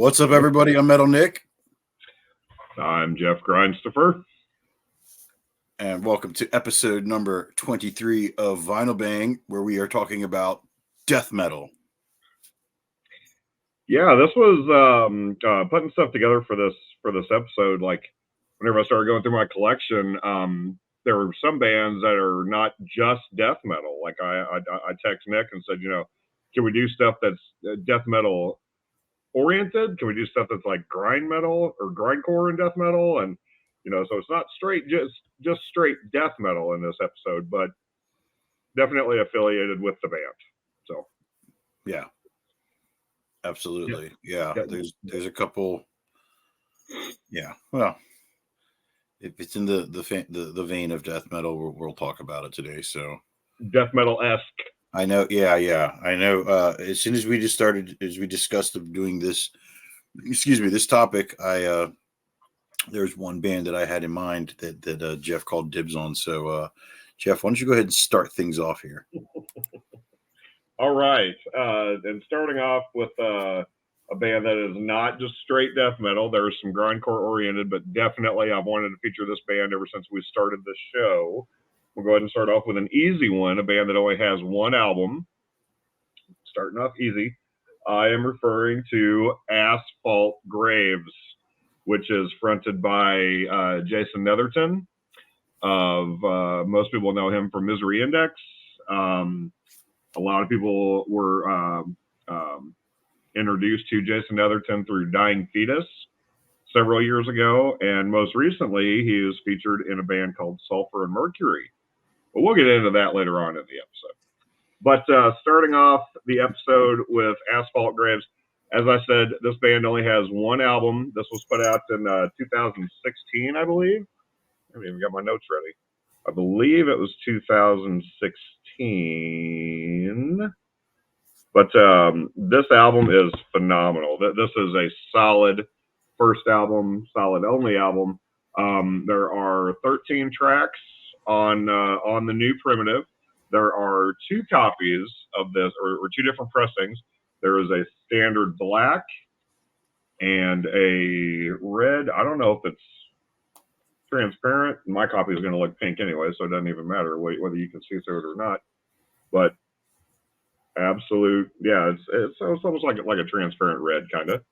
What's up, everybody? I'm Metal Nick. I'm Jeff Grindstoffer. And welcome to episode number 23 of Vinyl Bang, where we are talking about death metal. Yeah, this was putting stuff together for this episode. Like, whenever I started going through my collection, there were some bands that are not just death metal. Like I text Nick and said, can we do stuff that's death metal oriented? Can we do stuff that's like grind metal or grindcore and death metal? And so it's not straight just straight death metal in this episode, but definitely affiliated with the band. So yeah, absolutely. Yeah. There's a couple. Yeah, well, if it's in the vein of death metal, we'll talk about it today. So death metal-esque. I know. Yeah. I know. As soon as we discussed doing this, this topic, there's one band that I had in mind that Jeff called dibs on. So, Jeff, why don't you go ahead and start things off here? All right. And starting off with a band that is not just straight death metal. There's some grindcore oriented, but definitely I've wanted to feature this band ever since we started the show. We'll go ahead and start off with an easy one, a band that only has one album. Starting off easy. I am referring to Asphalt Graves, which is fronted by Jason Netherton. Most people know him from Misery Index. A lot of people were introduced to Jason Netherton through Dying Fetus several years ago, and most recently he was featured in a band called Sulfur and Mercury. But we'll get into that later on in the episode. But starting off the episode with Asphalt Graves, as I said, this band only has one album. This was put out in 2016, I believe. I haven't even got my notes ready. I believe it was 2016. But this album is phenomenal. This is a solid first album, solid only album. There are 13 tracks on the new Primitive. There are two copies of this, or two different pressings. There is a standard black and a red. I don't know if it's transparent. My copy is going to look pink anyway, so it doesn't even matter whether you can see through it or not. But absolute, yeah, it's almost like a transparent red kind of.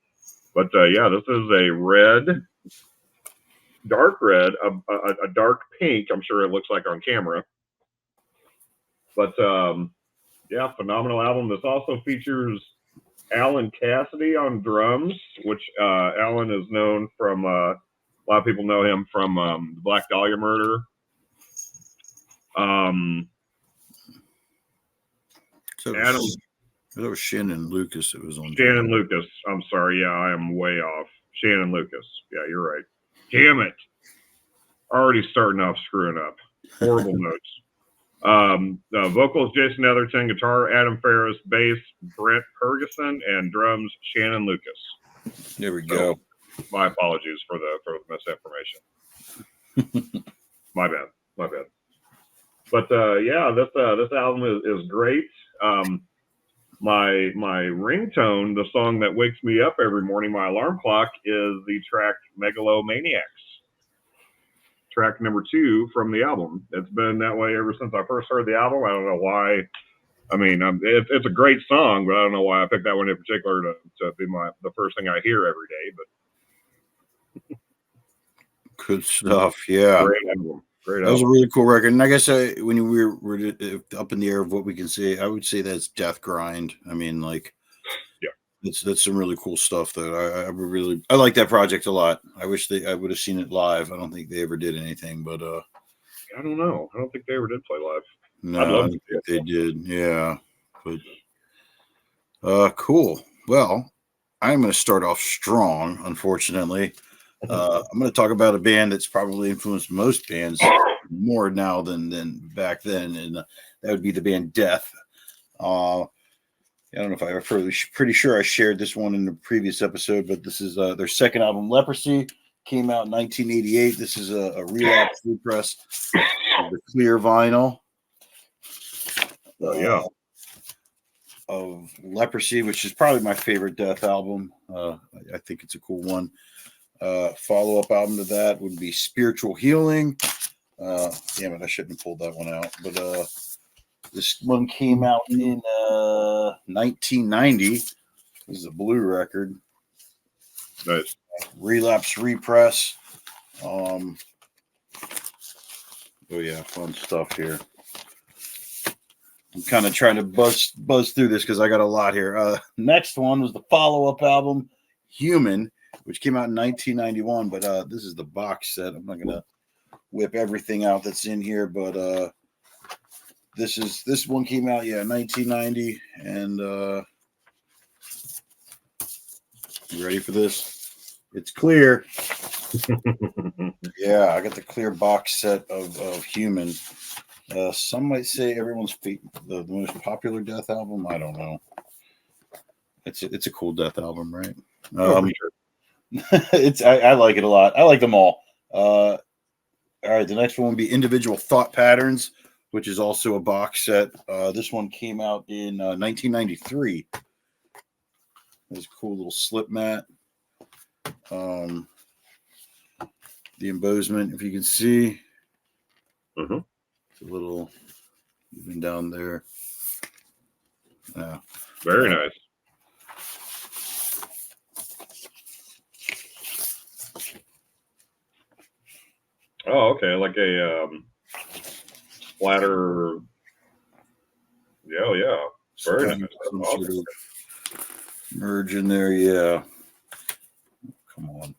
But yeah, this is a red, dark red, a dark pink. I'm sure it looks like on camera. But yeah, phenomenal album. This also features Alan Cassidy on drums, which Alan is known from. A lot of people know him from the Black Dahlia Murder. So Adam. That was Shannon Lucas. It was on Shannon Lucas. I'm sorry. Yeah, I am way off. Shannon Lucas. Yeah, you're right. Damn it. Already starting off screwing up. Horrible notes. Vocals, Jason Netherton. Guitar, Adam Ferris. Bass, Brent Ferguson. And drums, Shannon Lucas. There we go. My apologies for the misinformation. My bad. But yeah, this album is great. My ringtone, the song that wakes me up every morning, my alarm clock, is the track Megalomaniacs. Track number 2 from the album. It's been that way ever since I first heard the album. I don't know why. I mean, it's a great song, but I don't know why I picked that one in particular to be the first thing I hear every day. But good stuff. Yeah. Great album. That was a really cool record. And I guess when we were up in the air of what we can say, I would say that's death grind. I mean, like, yeah, that's some really cool stuff that I like that project a lot. I wish I would have seen it live. I don't think they ever did anything, but I don't know. I don't think they ever did play live. No, I think they did. Yeah, but cool. Well, I'm going to start off strong. Unfortunately, I'm going to talk about a band that's probably influenced most bands more now than back then, and that would be the band Death. I don't know if I ever pretty sure I shared this one in the previous episode, but this is their second album, Leprosy, came out in 1988. This is a relapse repress of the clear vinyl. Yeah. of Leprosy, which is probably my favorite Death album. I think it's a cool one. Follow-up album to that would be Spiritual Healing. Damn it, I shouldn't have pulled that one out. But this one came out in 1990. This is a blue record. Nice. Relapse Repress. Oh yeah, fun stuff here. I'm kind of trying to buzz through this because I got a lot here. Next one was the follow-up album, Human, which came out in 1991. But this is the box set. I'm not gonna whip everything out that's in here, but this one came out 1990. And you ready for this? It's clear. Yeah, I got the clear box set of Human. Some might say everyone's the most popular Death album. I don't know. It's a cool Death album, right? Sure. I like it a lot. I like them all. All right, the next one would be Individual Thought Patterns, which is also a box set. This one came out in 1993. There's a cool little slip mat. The embossment, if you can see, Mm-hmm. it's a little even down there. Yeah, Very nice. Oh, okay, like a splatter. Yeah. Very nice. some Awesome. sort of merge in there. Yeah, come on.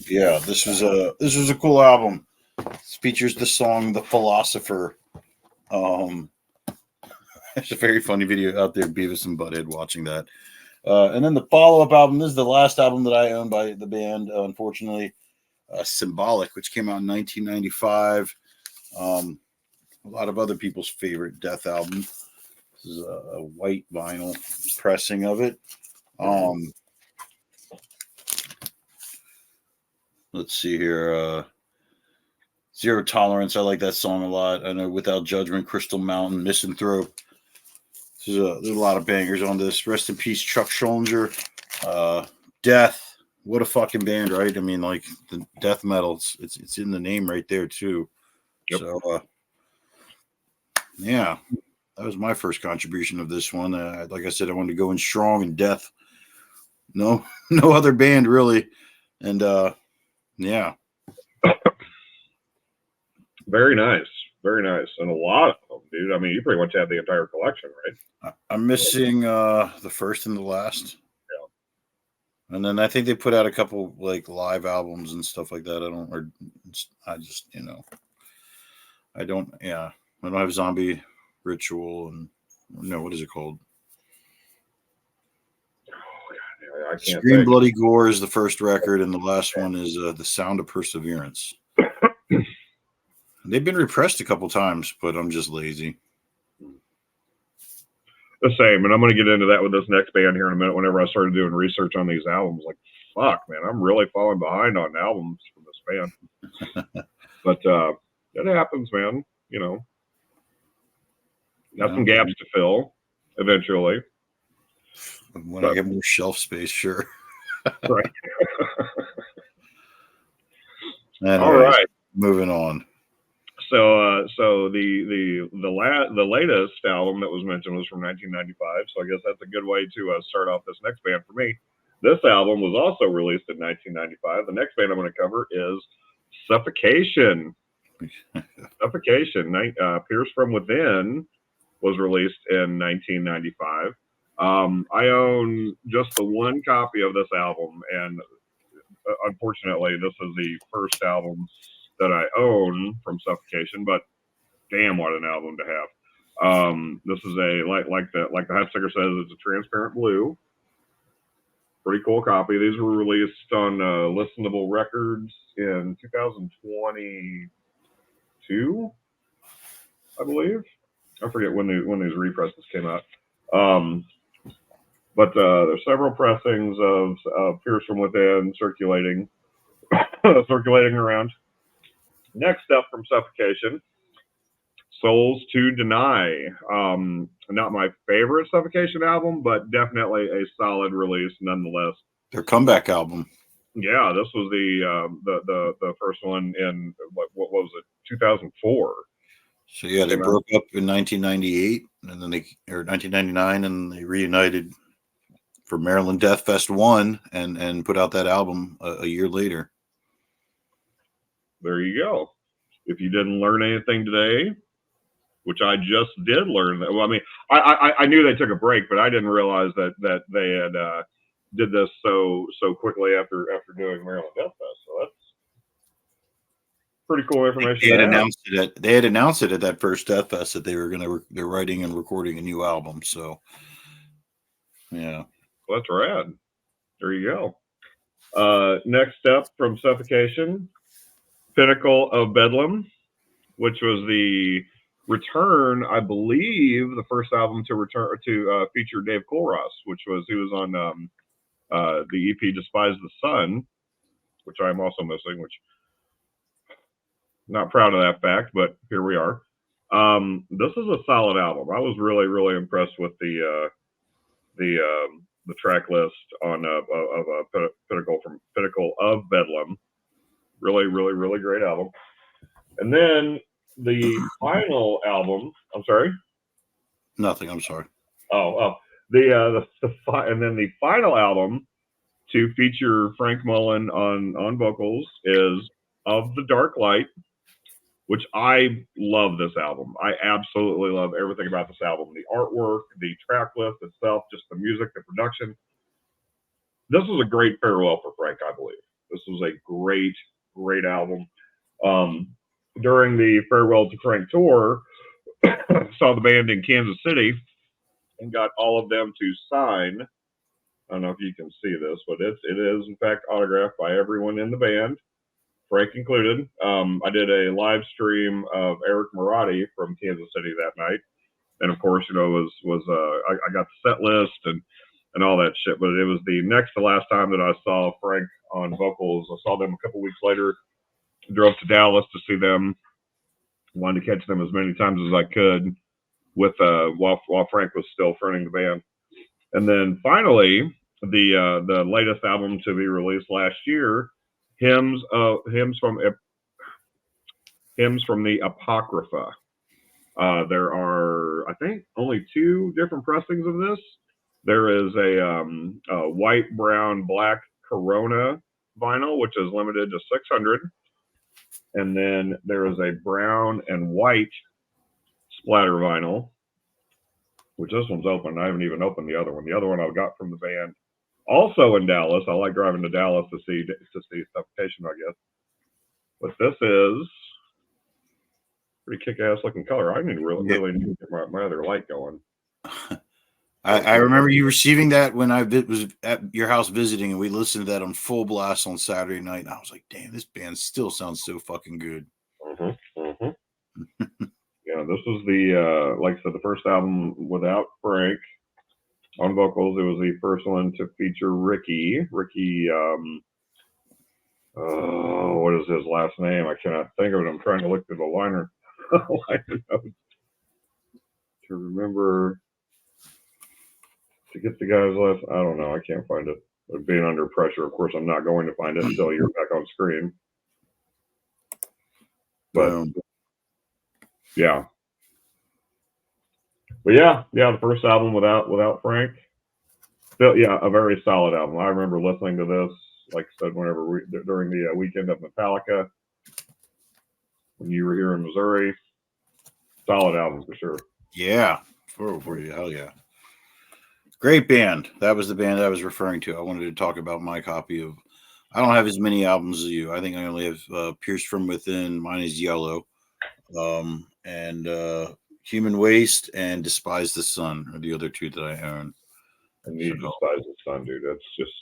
Yeah, this was a cool album. This features the song "The Philosopher." There's a very funny video out there, Beavis and Butthead watching that. And then the follow-up album, this is the last album that I own by the band, unfortunately, Symbolic, which came out in 1995. A lot of other people's favorite Death album. This is a white vinyl pressing of it. Let's see here. Zero Tolerance. I like that song a lot. I know Without Judgment, Crystal Mountain, Misanthrope. There's a lot of bangers on this. Rest in peace, Chuck Schuldiner. Death. What a fucking band, right? I mean, like the death metal. It's in the name right there too. Yep. So, yeah, that was my first contribution of this one. Like I said, I wanted to go in strong and Death. No other band really, and yeah. Very nice. Very nice. And a lot of them, dude. I mean, you pretty much have the entire collection, right? I'm missing the first and the last. Yeah. And then I think they put out a couple like live albums and stuff like that. I don't have Zombie Ritual and no, what is it called? Oh, God, I can't Scream think. Bloody Gore is the first record, and the last one is The Sound of Perseverance. They've been repressed a couple times, but I'm just lazy. The same, and I'm going to get into that with this next band here in a minute. Whenever I started doing research on these albums, like, fuck, man, I'm really falling behind on albums from this band. But it happens, man. You know, got some gaps to fill eventually. When I get more shelf space, sure. Right. Anyways, all right, moving on. So the latest album that was mentioned was from 1995. So I guess that's a good way to start off this next band for me. This album was also released in 1995. The next band I'm going to cover is Suffocation. Suffocation. Pierce from Within was released in 1995. I own just the one copy of this album, and unfortunately, this is the first album that I own from Suffocation, but damn, what an album to have. This is like the hype sticker says, it's a transparent blue. Pretty cool copy. These were released on Listenable Records in 2022, I believe. I forget when these represses came out. But there's several pressings of Pierce from Within circulating around. Next up from Suffocation Souls to Deny. Not my favorite Suffocation album, but definitely a solid release nonetheless. Their comeback album. Yeah, this was the first one in what was it, 2004. So yeah, they broke up in 1998, and then 1999, and they reunited for Maryland Death Fest 1 and put out that album a year later. There you go. If you didn't learn anything today, which I just did learn, that. Well, I mean, I knew they took a break, but I didn't realize that they had did this so quickly after doing Maryland Death Fest. So that's pretty cool information. They had announced it at that first Death Fest that they're writing and recording a new album. So yeah, well, that's rad. There you go. Next up from Suffocation, Pinnacle of Bedlam, which was the return, I believe, the first album to return to feature Dave Kohlross, he was on the EP Despise the Sun, which I'm also missing, which not proud of that fact, but here we are. This is a solid album. I was really, really impressed with the track list on of Pinnacle of Bedlam. Really, really, really great album. And then the final album. I'm sorry. Nothing. I'm sorry. And then the final album to feature Frank Mullen on vocals is Of the Dark Light, which I love this album. I absolutely love everything about this album. The artwork, the track list itself, just the music, the production. This was a great farewell for Frank, I believe. This was a great, great album. During the Farewell to Frank tour, saw the band in Kansas City and got all of them to sign. I don't know if you can see this, but it is in fact autographed by everyone in the band, Frank included. I did a live stream of Eric Marotti from Kansas City that night, and of course, I got the set list and all that shit. But it was the next to last time that I saw Frank on vocals. I saw them a couple weeks later. Drove to Dallas to see them. Wanted to catch them as many times as I could with while Frank was still fronting the band. And then finally, the latest album to be released last year, Hymns from the Apocrypha. There are, I think, only 2 different pressings of this. There is a white, brown, black Corona vinyl, which is limited to 600. And then there is a brown and white splatter vinyl, which this one's open. I haven't even opened the other one. The other one I got from the band, also in Dallas. I like driving to Dallas to see Suffocation, I guess. But this is pretty kick-ass looking color. I really need to get my other light going. I remember you receiving that when I was at your house visiting, and we listened to that on full blast on Saturday night. And I was like, damn, this band still sounds so fucking good. Yeah, this was the, like I said, the first album without Frank on vocals. It was the first one to feature Ricky. What is his last name? I cannot think of it. I'm trying to look through the liner notes to remember. To get the guy's last, I don't know. I can't find it. Being under pressure, of course, I'm not going to find it until you're back on screen. But yeah, the first album without Frank. Still, yeah, a very solid album. I remember listening to this, like I said, during the weekend of Metallica when you were here in Missouri. Solid album for sure. Yeah, for you, hell yeah. Great band. That was the band I was referring to. I wanted to talk about my copy of. I don't have as many albums as you. I think I only have Pierced from Within. Mine is Yellow, and Human Waste and Despise the Sun are the other 2 that I own. And you Despise the Sun, dude. That's just.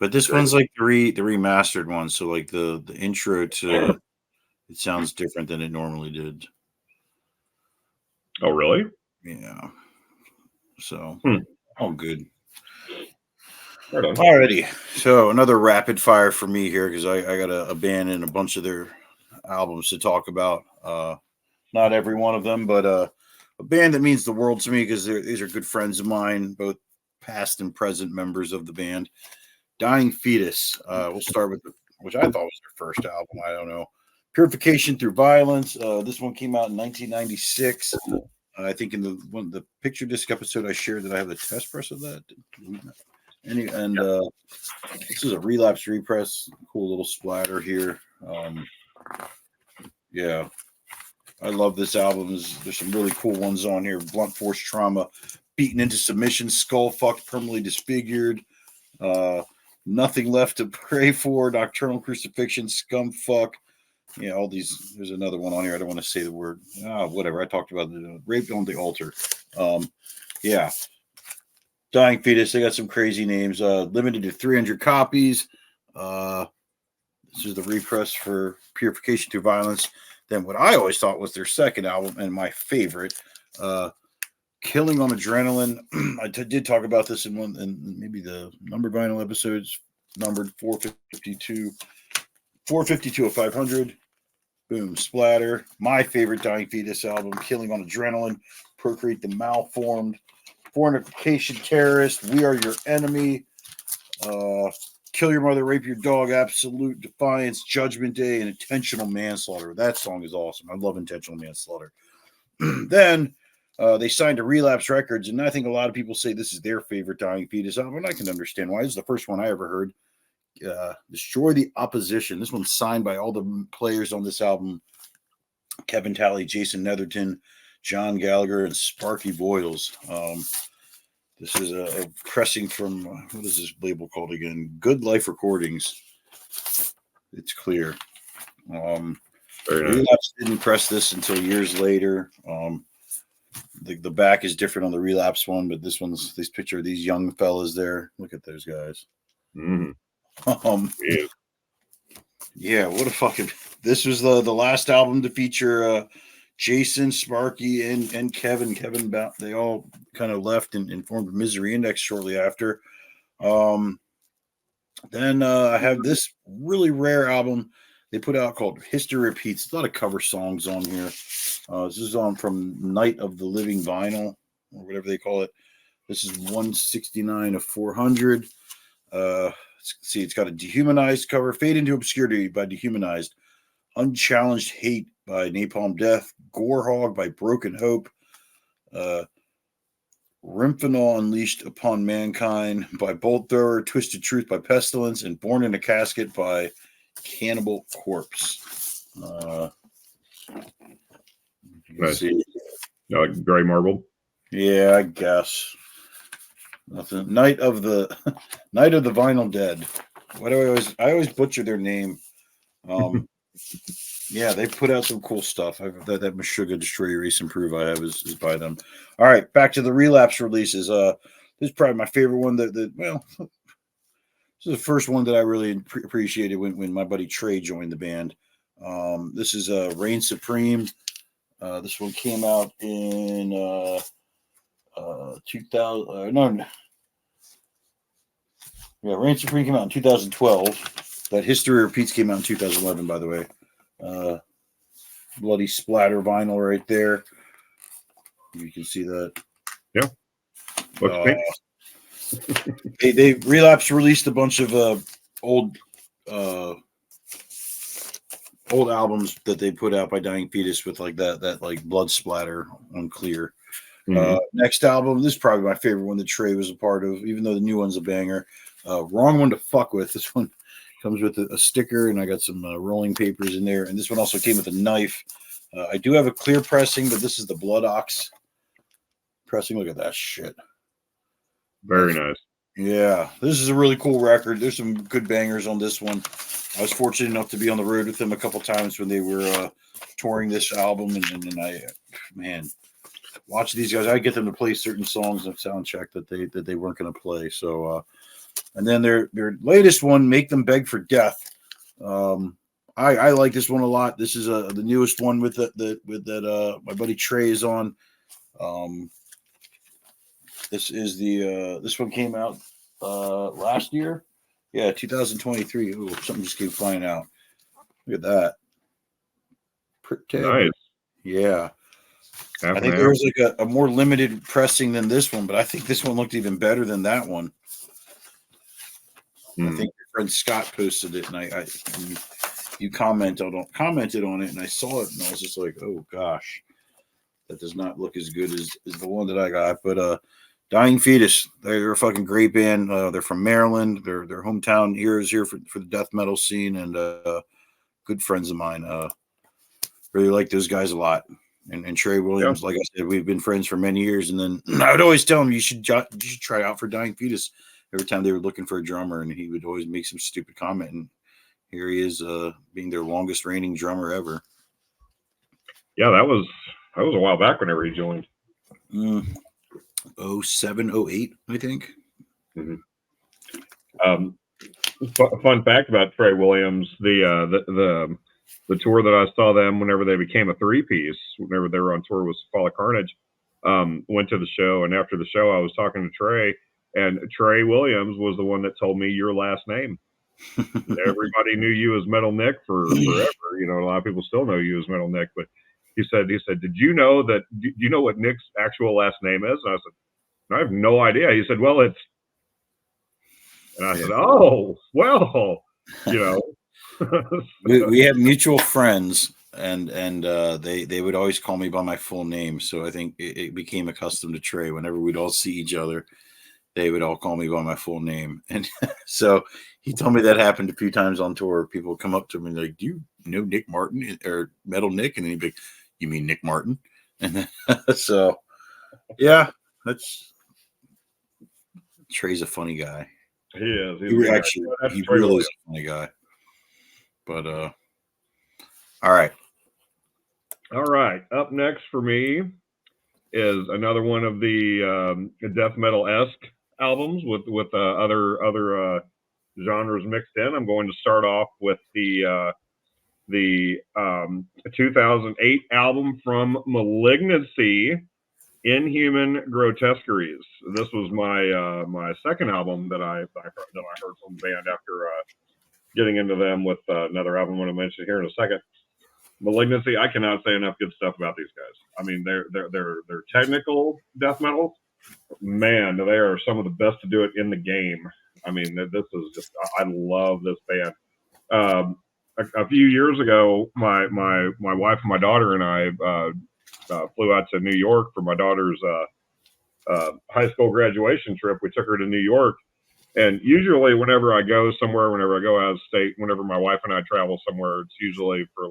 But this one's like the remastered one, so like the intro to it sounds different than it normally did. Oh, really? Yeah. So, all good. Right on. Alrighty. So another rapid fire for me here because I got a band and a bunch of their albums to talk about. not every one of them, but a band that means the world to me because these are good friends of mine, both past and present members of the band. Dying Fetus. We'll start with which I thought was their first album. I don't know. Purification Through Violence. This one came out in 1996. I think in the picture disc episode I shared that I have the test press of that. This is a Relapse repress. Cool little splatter here. Yeah, I love this album. There's some really cool ones on here. Blunt Force Trauma, Beaten into Submission, Skull Fucked, Permanently Disfigured, Nothing Left to Pray For, Nocturnal Crucifixion, Scum Fuck. Yeah, all these. There's another one on here. I don't want to say the word. Whatever. I talked about the Rape on the Altar. Yeah. Dying Fetus. They got some crazy names. Limited to 300 copies. This is the repress for Purification Through Violence. Then what I always thought was their second album and my favorite, Killing on Adrenaline. I did talk about this in maybe the numbered vinyl episodes, numbered 452 of 500. Boom, splatter. My favorite Dying Fetus album, Killing on Adrenaline, Procreate the Malformed, Fornication Terrorist, We Are Your Enemy, Kill Your Mother, Rape Your Dog, Absolute Defiance, Judgment Day, and Intentional Manslaughter. That song is awesome. I love Intentional Manslaughter. Then they signed to Relapse Records, and I think a lot of people say this is their favorite Dying Fetus album, and I can understand why. This is the first one I ever heard. Destroy the Opposition. This one's signed by all the players on this album: Kevin Talley, Jason Netherton, John Gallagher, and Sparky Boyles. This is a pressing from what is this label called again? Good Life Recordings. It's clear. Very nice. Relapse didn't press this until years later. The back is different on the Relapse one, but this picture of these young fellas there. Look at those guys. Mm-hmm. Yeah, what a fucking. This was the last album to feature Jason, Sparky, and Kevin. They all kind of left and formed Misery Index shortly after. Then I have this really rare album they put out called History Repeats. A lot of cover songs on here. This is on from Night of the Living Vinyl, or whatever they call it. This is 169 of 400. See, it's got a Dehumanized cover, Fade into Obscurity by Dehumanized, Unchallenged Hate by Napalm Death, Gore Hog by Broken Hope, Rhymphenol Unleashed Upon Mankind by Bolt Thrower, Twisted Truth by Pestilence, and Born in a Casket by Cannibal Corpse. Nice. See. Gray Marble. Yeah, I guess. Nothing. Night of the Vinyl Dead. Why do I always butcher their name? Yeah, they put out some cool stuff. That Meshuggah Destroy Erase Improve I have is by them. All right, back to the Relapse releases. This is probably my favorite one. This is the first one that I really appreciated when my buddy Trey joined the band. This is Reign Supreme. This one came out in 2000. Reign Supreme came out in 2012. That History Repeats came out in 2011, by the way. Bloody splatter vinyl right there. You can see that. Yeah. Looks pink. They Relapse released a bunch of old albums that they put out by Dying Fetus with like that like blood splatter on clear. Mm-hmm. Next album, this is probably my favorite one that Trey was a part of, even though the new one's a banger. Wrong One to Fuck With. This one comes with a sticker, and I got some rolling papers in there. And this one also came with a knife. I do have a clear pressing, but this is the Blood Ox pressing. Look at that shit. Very nice. Yeah, this is a really cool record. There's some good bangers on this one. I was fortunate enough to be on the road with them a couple times when they were touring this album, and I, man, watch these guys. I get them to play certain songs on soundcheck that they weren't going to play. So, and then their latest one, Make Them Beg for Death. I like this one a lot. This is the newest one with that my buddy Trey is on. This is this one came out last year. Yeah, 2023. Ooh, something just came flying out. Look at that. Nice. Yeah. Half I and think half. there was like a more limited pressing than this one, but I think this one looked even better than that one. I think your friend Scott posted it, and you commented on it, and I saw it, and I was just like, oh gosh, that does not look as good as the one that I got. But Dying Fetus, they're a fucking great band. They're from Maryland. They're hometown heroes here for the death metal scene, and good friends of mine. Really like those guys a lot. And Trey Williams, like I said, we've been friends for many years. And then I would always tell him you should try out for Dying Fetus every time they were looking for a drummer, and he would always make some stupid comment. And here he is, being their longest reigning drummer ever. Yeah, that was a while back whenever he joined. 07, 08, I think. Mm-hmm. Fun fact about Trey Williams: the tour that I saw them whenever they became a three-piece, whenever they were on tour with Fall of Carnage, went to the show, and after the show, I was talking to Trey, and Trey Williams was the one that told me your last name. Everybody knew you as Metal Nick for forever. You know, a lot of people still know you as Metal Nick, but he said, did you know that? Do you know what Nick's actual last name is? And I said, I have no idea. He said, well, it's. And I said, oh, well, you know. we have mutual friends, and they would always call me by my full name. So I think it became accustomed to Trey. Whenever we'd all see each other, they would all call me by my full name. And so he told me that happened a few times on tour. People would come up to me and like, do you know Nick Martin or Metal Nick? And then he'd be like, you mean Nick Martin? And then, so, yeah, Trey's a funny guy. He is. He really is a funny guy. But all right. Up next for me is another one of the death metal-esque albums with other genres mixed in. I'm going to start off with the 2008 album from Malignancy, Inhuman Grotesqueries. This was my second album that I heard from the band after getting into them with another album I'm going to mention here in a second. Malignancy, I cannot say enough good stuff about these guys. I mean, they're technical death metal. Man, they are some of the best to do it in the game. I mean, this is just, I love this band. A few years ago, my wife and my daughter and I flew out to New York for my daughter's high school graduation trip. We took her to New York. And usually whenever I go somewhere, whenever I go out of state, whenever my wife and I travel somewhere, it's usually for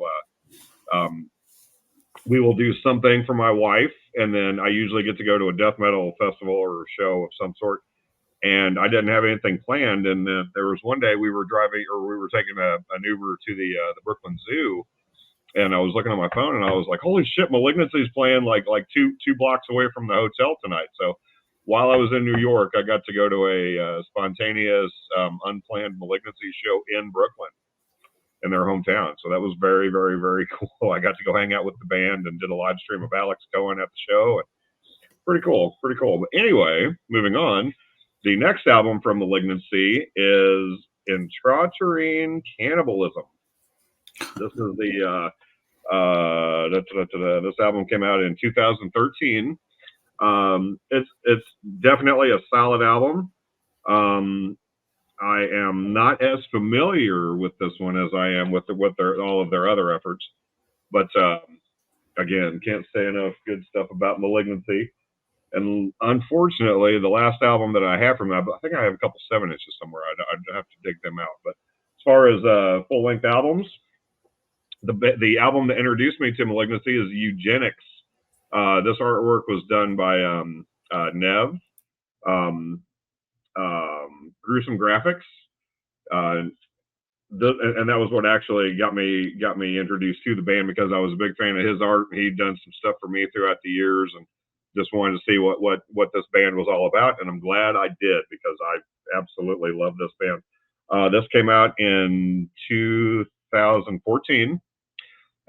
we will do something for my wife. And then I usually get to go to a death metal festival or a show of some sort. And I didn't have anything planned. And then there was one day we were taking an Uber to the Brooklyn Zoo. And I was looking at my phone and I was like, holy shit, Malignancy's playing like two blocks away from the hotel tonight. So while I was in New York, I got to go to a spontaneous, unplanned Malignancy show in Brooklyn, in their hometown. So that was very, very, very cool. I got to go hang out with the band and did a live stream of Alex Cohen at the show. And pretty cool. But anyway, moving on. The next album from Malignancy is Intrauterine Cannibalism. This is this album came out in 2013. It's definitely a solid album. I am not as familiar with this one as I am with all of their other efforts, but again, can't say enough good stuff about Malignancy. And unfortunately, the last album that I have from them, I think I have a couple 7-inches somewhere. I'd have to dig them out. But as far as full-length albums, the album that introduced me to Malignancy is Eugenics. This artwork was done by Nev, Gruesome Graphics, and that was what actually got me introduced to the band, because I was a big fan of his art. He'd done some stuff for me throughout the years, and just wanted to see what this band was all about. And I'm glad I did, because I absolutely love this band. This came out in 2014.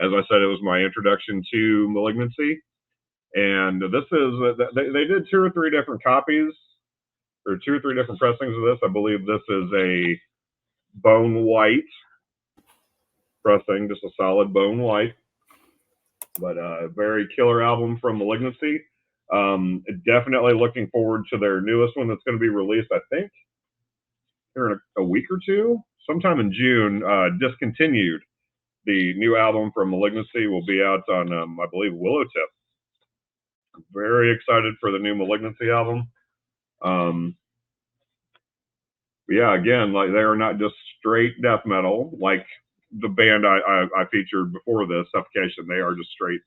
As I said, it was my introduction to Malignancy. And this is, they did 2 or 3 different copies, or 2 or 3 different pressings of this. I believe this is a bone white pressing, just a solid bone white. But very killer album from Malignancy. Definitely looking forward to their newest one that's going to be released, I think, here in a week or two, sometime in June. Discontinued. The new album from Malignancy will be out on, I believe, Willowtip. Very excited for the new Malignancy album. Yeah, again, like they are not just straight death metal like the band I featured before this, Suffocation. They are just straight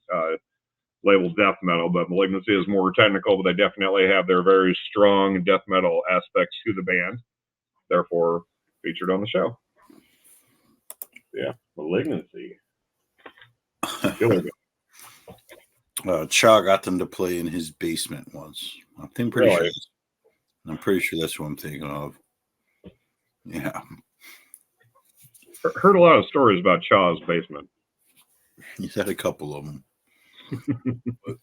labeled death metal, but Malignancy is more technical, but they definitely have their very strong death metal aspects to the band. Therefore, featured on the show. Yeah, Malignancy. Cha got them to play in his basement once. I'm pretty Really? sure. I'm pretty sure that's what I'm thinking of. Yeah. Heard a lot of stories about Cha's basement. He's had a couple of them. But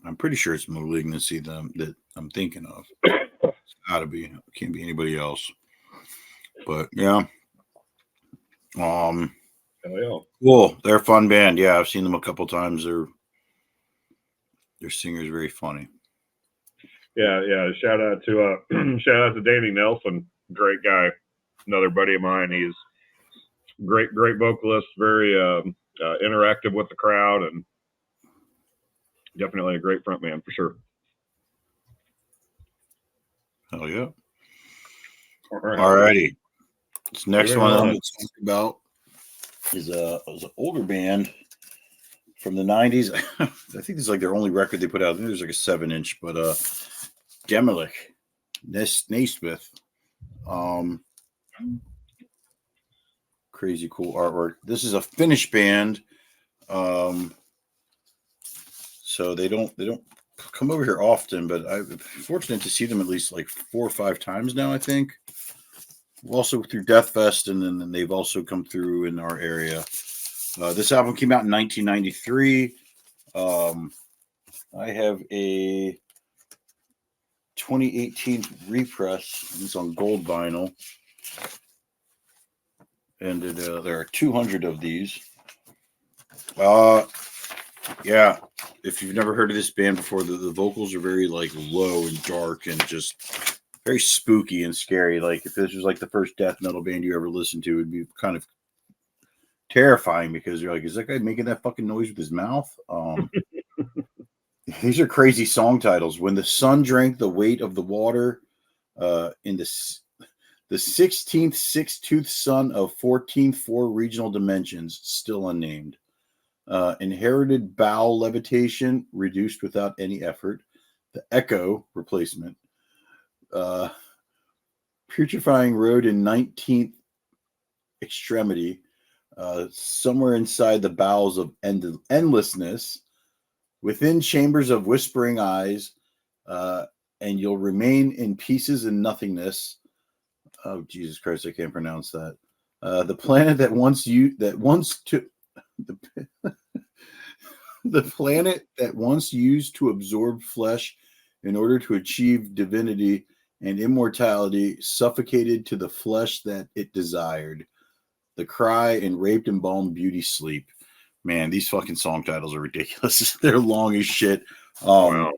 I'm pretty sure it's Malignancy that I'm thinking of. It's gotta be. It can't be anybody else. But yeah. Hell yeah. Cool. They're a fun band. Yeah, I've seen them a couple times. Their singer's very funny. Yeah. Shout out to Danny Nelson, great guy, another buddy of mine. He's great vocalist, very interactive with the crowd, and definitely a great front man for sure. Hell yeah. All righty. This next one I'm going to talk about is an older band from the 90s. I think it's like their only record they put out. I think there's like a 7-inch, but Gemmelich, Naismith. Crazy cool artwork. This is a Finnish band. So they don't come over here often, but I'm fortunate to see them at least like 4 or 5 times now, I think. Also through Death Fest, and then they've also come through in our area. This album came out in 1993. I have a 2018 repress. It's on gold vinyl. And there are 200 of these. Yeah. If you've never heard of this band before, the vocals are very like low and dark and just very spooky and scary. Like if this was like the first death metal band you ever listened to, it'd be kind of terrifying because you're like, is that guy making that fucking noise with his mouth? These are crazy song titles. When the Sun Drank the Weight of the Water, in the 16th six-toothed son of 14th four regional dimensions, still unnamed. Inherited bowel levitation, reduced without any effort. The Echo replacement. Putrefying road in 19th extremity. Somewhere inside the bowels of endlessness. Within chambers of whispering eyes. And you'll remain in pieces and nothingness. Oh, Jesus Christ, I can't pronounce that. The planet that wants to the planet that once used to absorb flesh in order to achieve divinity and immortality, suffocated to the flesh that it desired. The cry and raped embalmed beauty sleep. Man, these fucking song titles are ridiculous. They're long as shit. Wow.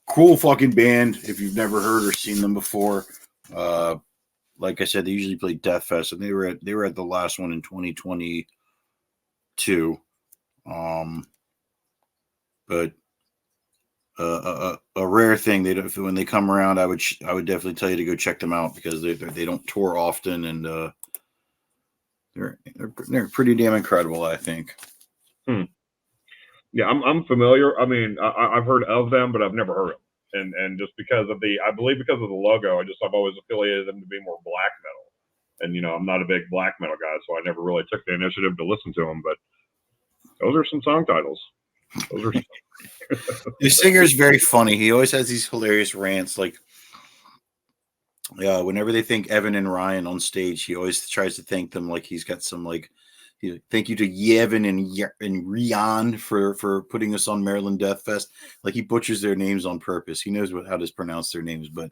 Cool fucking band. If you've never heard or seen them before, like I said, they usually play Death Fest, and they were at the last one in 2022. But a rare thing. When they come around, I would definitely tell you to go check them out because they don't tour often, and they're pretty damn incredible, I think. Yeah, I'm familiar. I mean, I've heard of them, but I've never heard of them. And just because of I believe because of the logo, I've always affiliated them to be more black metal. And I'm not a big black metal guy, so I never really took the initiative to listen to them. But those are some song titles. The singer's very funny. He always has these hilarious rants. Like, whenever they thank Evan and Ryan on stage, he always tries to thank them like he's got some like. Thank you to Yevon and Rian for putting us on Maryland Death Fest. Like he butchers their names on purpose. He knows how to pronounce their names, but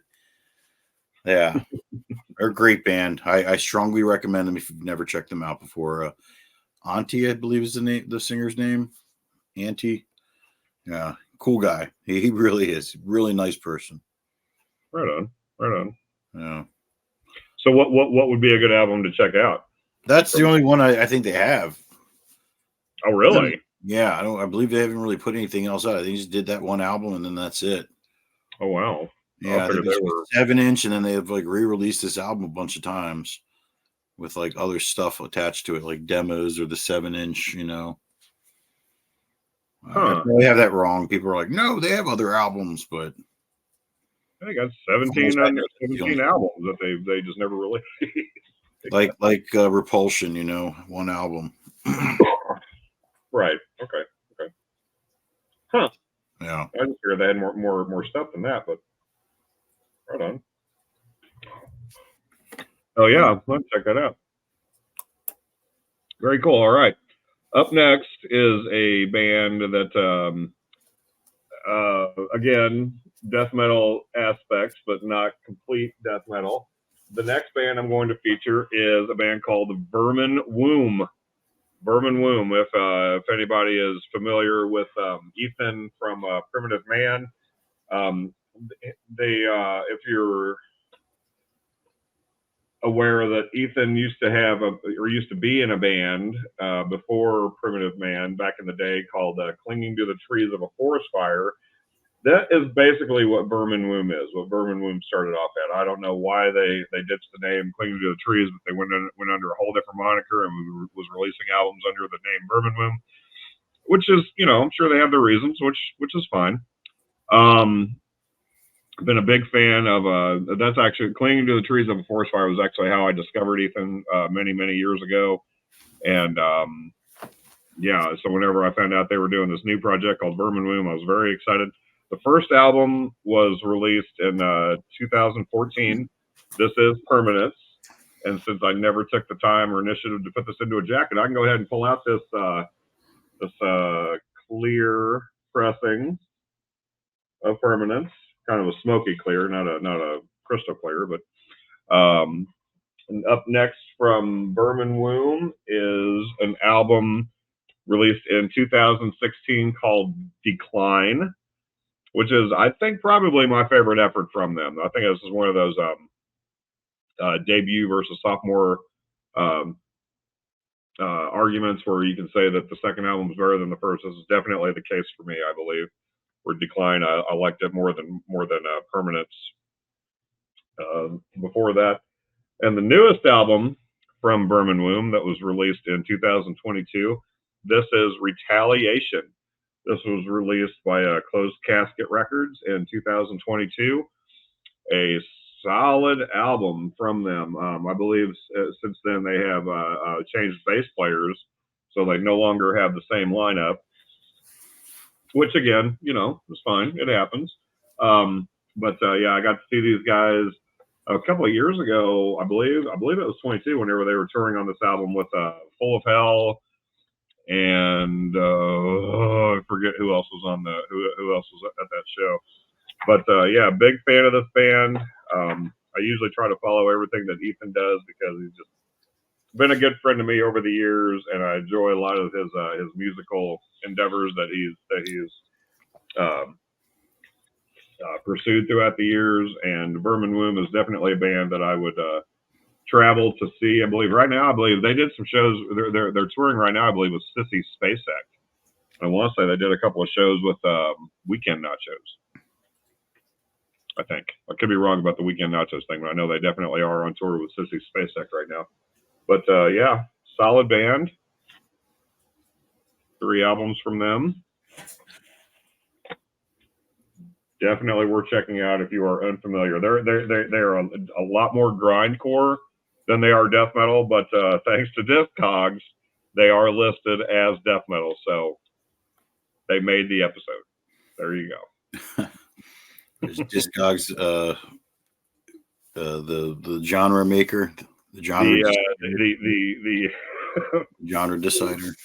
yeah, they're a great band. I strongly recommend them if you've never checked them out before. Auntie, I believe is the singer's name. Auntie. Yeah, cool guy. He really is. Really nice person. Right on. Right on. Yeah. So what would be a good album to check out? That's the only one I think they have. Oh, really? Yeah, I believe they haven't really put anything else out. I think they just did that one album and then that's it. Oh, wow. Yeah, I think they it's were 7-inch, and then they have like re-released this album a bunch of times with like other stuff attached to it, like demos or the 7-inch. I probably have that wrong. People are like, no, they have other albums, but they got 17 albums that they just never released. like Repulsion, one album. Right. Okay. Huh. Yeah. I just figured they had more stuff than that, but right on. Oh yeah, let's check that out. Very cool. All right. Up next is a band that again, death metal aspects, but not complete death metal. The next band I'm going to feature is a band called Vermin Womb. Vermin Womb. If anybody is familiar with Ethan from Primitive Man, if you're aware that Ethan used to be in a band before Primitive Man back in the day called Clinging to the Trees of a Forest Fire. That is basically what Vermin Womb is, what Vermin Womb started off at. I don't know why they ditched the name Clinging to the Trees, but they went under a whole different moniker and was releasing albums under the name Vermin Womb, which is, I'm sure they have their reasons, which is fine. Been a big fan of that's actually Clinging to the Trees of a Forest Fire was actually how I discovered Ethan many years ago. And so whenever I found out they were doing this new project called Vermin Womb, I was very excited. The first album was released in 2014. This is Permanence. And since I never took the time or initiative to put this into a jacket, I can go ahead and pull out this clear pressing of Permanence. Kind of a smoky clear, not a crystal clear. But and up next from Vermin Womb is an album released in 2016 called Decline, which is, I think, probably my favorite effort from them. I think this is one of those debut versus sophomore arguments where you can say that the second album is better than the first. This is definitely the case for me, I believe. Where Decline, I liked it more than Permanence before that. And the newest album from Vermin Womb that was released in 2022, this is Retaliation. This was released by Closed Casket Records in 2022. A solid album from them. I believe since then they have changed bass players, so they no longer have the same lineup. Which again, is fine. It happens. But I got to see these guys a couple of years ago. I believe it was 22 whenever they were touring on this album with Full of Hell. And I forget who else was on who else was at that show. But big fan of this band. I usually try to follow everything that Ethan does because he's just been a good friend to me over the years, and I enjoy a lot of his musical endeavors that he's pursued throughout the years. And Vermin Womb is definitely a band that I would travel to see. I believe they did some shows. They're touring right now, I believe, with Sissy Spacek. I want to say they did a couple of shows with Weekend Nachos. I think I could be wrong about the Weekend Nachos thing, but I know they definitely are on tour with Sissy Spacek right now. But solid band. 3 albums from them. Definitely worth checking out if you are unfamiliar. They're a lot more grindcore than they are death metal, but thanks to Discogs, they are listed as death metal, so they made the episode. There you go. Discogs, the genre maker, the genre the genre decider.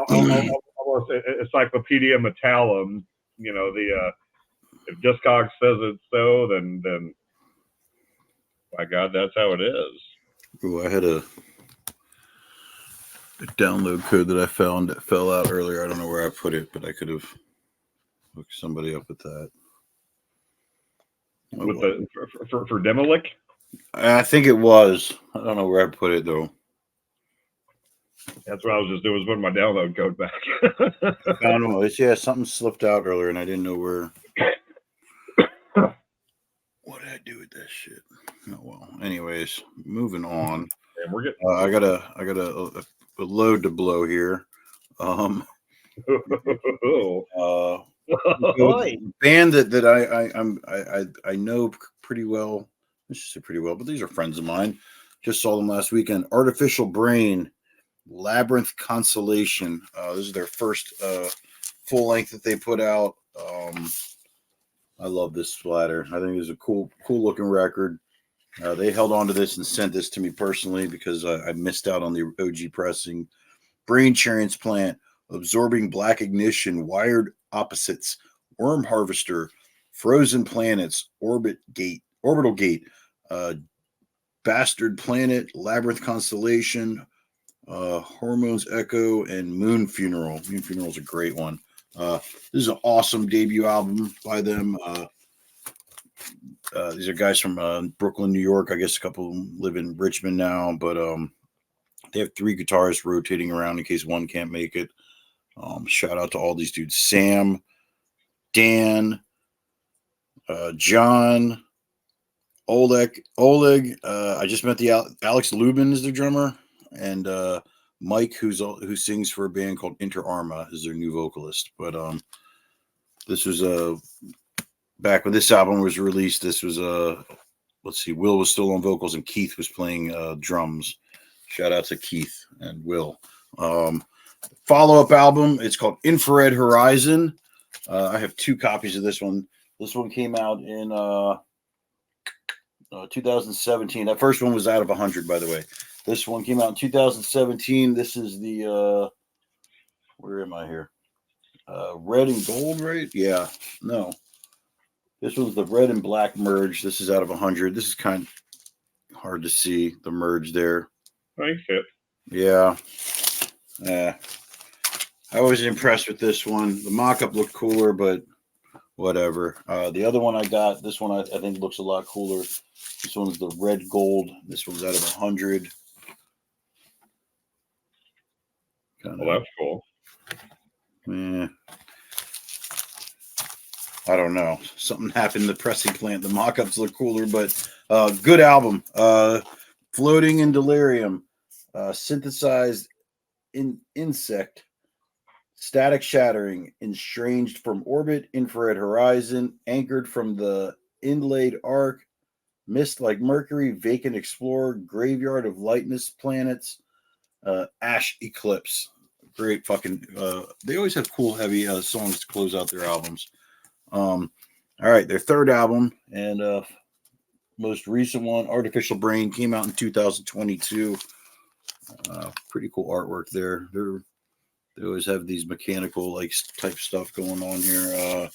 Almost Encyclopedia Metallum. If Discogs says it's so, then by God, that's how it is. Oh, I had a download code that I found that fell out earlier. I don't know where I put it, but I could have hooked somebody up with that. Oh, With well. for Demolic? I think it was. I don't know where I put it though. That's what I was just doing, was putting my download code back. I don't know. Yeah, something slipped out earlier, and I didn't know where. What did I do with that shit? Oh well. Anyways, moving on. And we're getting. I got a load to blow here. Oh. Band that I know pretty well. I should say pretty well, but these are friends of mine. Just saw them last weekend. Artificial Brain, Labyrinth Consolation. This is their first full length that they put out. I love this splatter. I think it's a cool looking record. They held on to this and sent this to me personally because I missed out on the OG pressing. Brain Transplant, Absorbing Black Ignition, Wired Opposites, Worm Harvester, Frozen Planets, Orbital Gate, Bastard Planet, Labyrinth Constellation, Hormones Echo, and Moon Funeral. Moon Funeral is a great one. This is an awesome debut album by them. These are guys from Brooklyn, New York. I guess a couple of them live in Richmond now, but they have 3 guitarists rotating around in case one can't make it. Shout out to all these dudes: Sam, Dan, John, Oleg. I just met the Alex Lubin is their drummer, and Mike, who sings for a band called Inter Arma, is their new vocalist. But this was back when this album was released. This was let's see, Will was still on vocals and Keith was playing drums. Shout out to Keith and Will. Follow-up album. It's called Infrared Horizon. I have 2 copies of this one. This one came out in 2017. That first one was out of 100, by the way. This one came out in 2017. This is the where am I here? Red and gold, right? Yeah. No. This one's the red and black merge. This is out of 100. This is kind of hard to see the merge there. Thanks, it. Yeah. I was impressed with this one. The mock-up looked cooler, but whatever. The other one I got, this one I think looks a lot cooler. This one's the red gold. This one's out of 100. Well, that's cool. I don't know. Something happened in the pressing plant. The mock-ups look cooler, but good album. Floating in Delirium. Synthesized insect. Static Shattering, Estranged from Orbit, Infrared Horizon, Anchored from the Inlaid Arc, Mist Like Mercury, Vacant Explorer, Graveyard of Lightness Planets, Ash Eclipse. Great fucking. They always have cool, heavy songs to close out their albums. All right, their third album and most recent one, Artificial Brain, came out in 2022. Pretty cool artwork there. They always have these mechanical like type stuff going on here.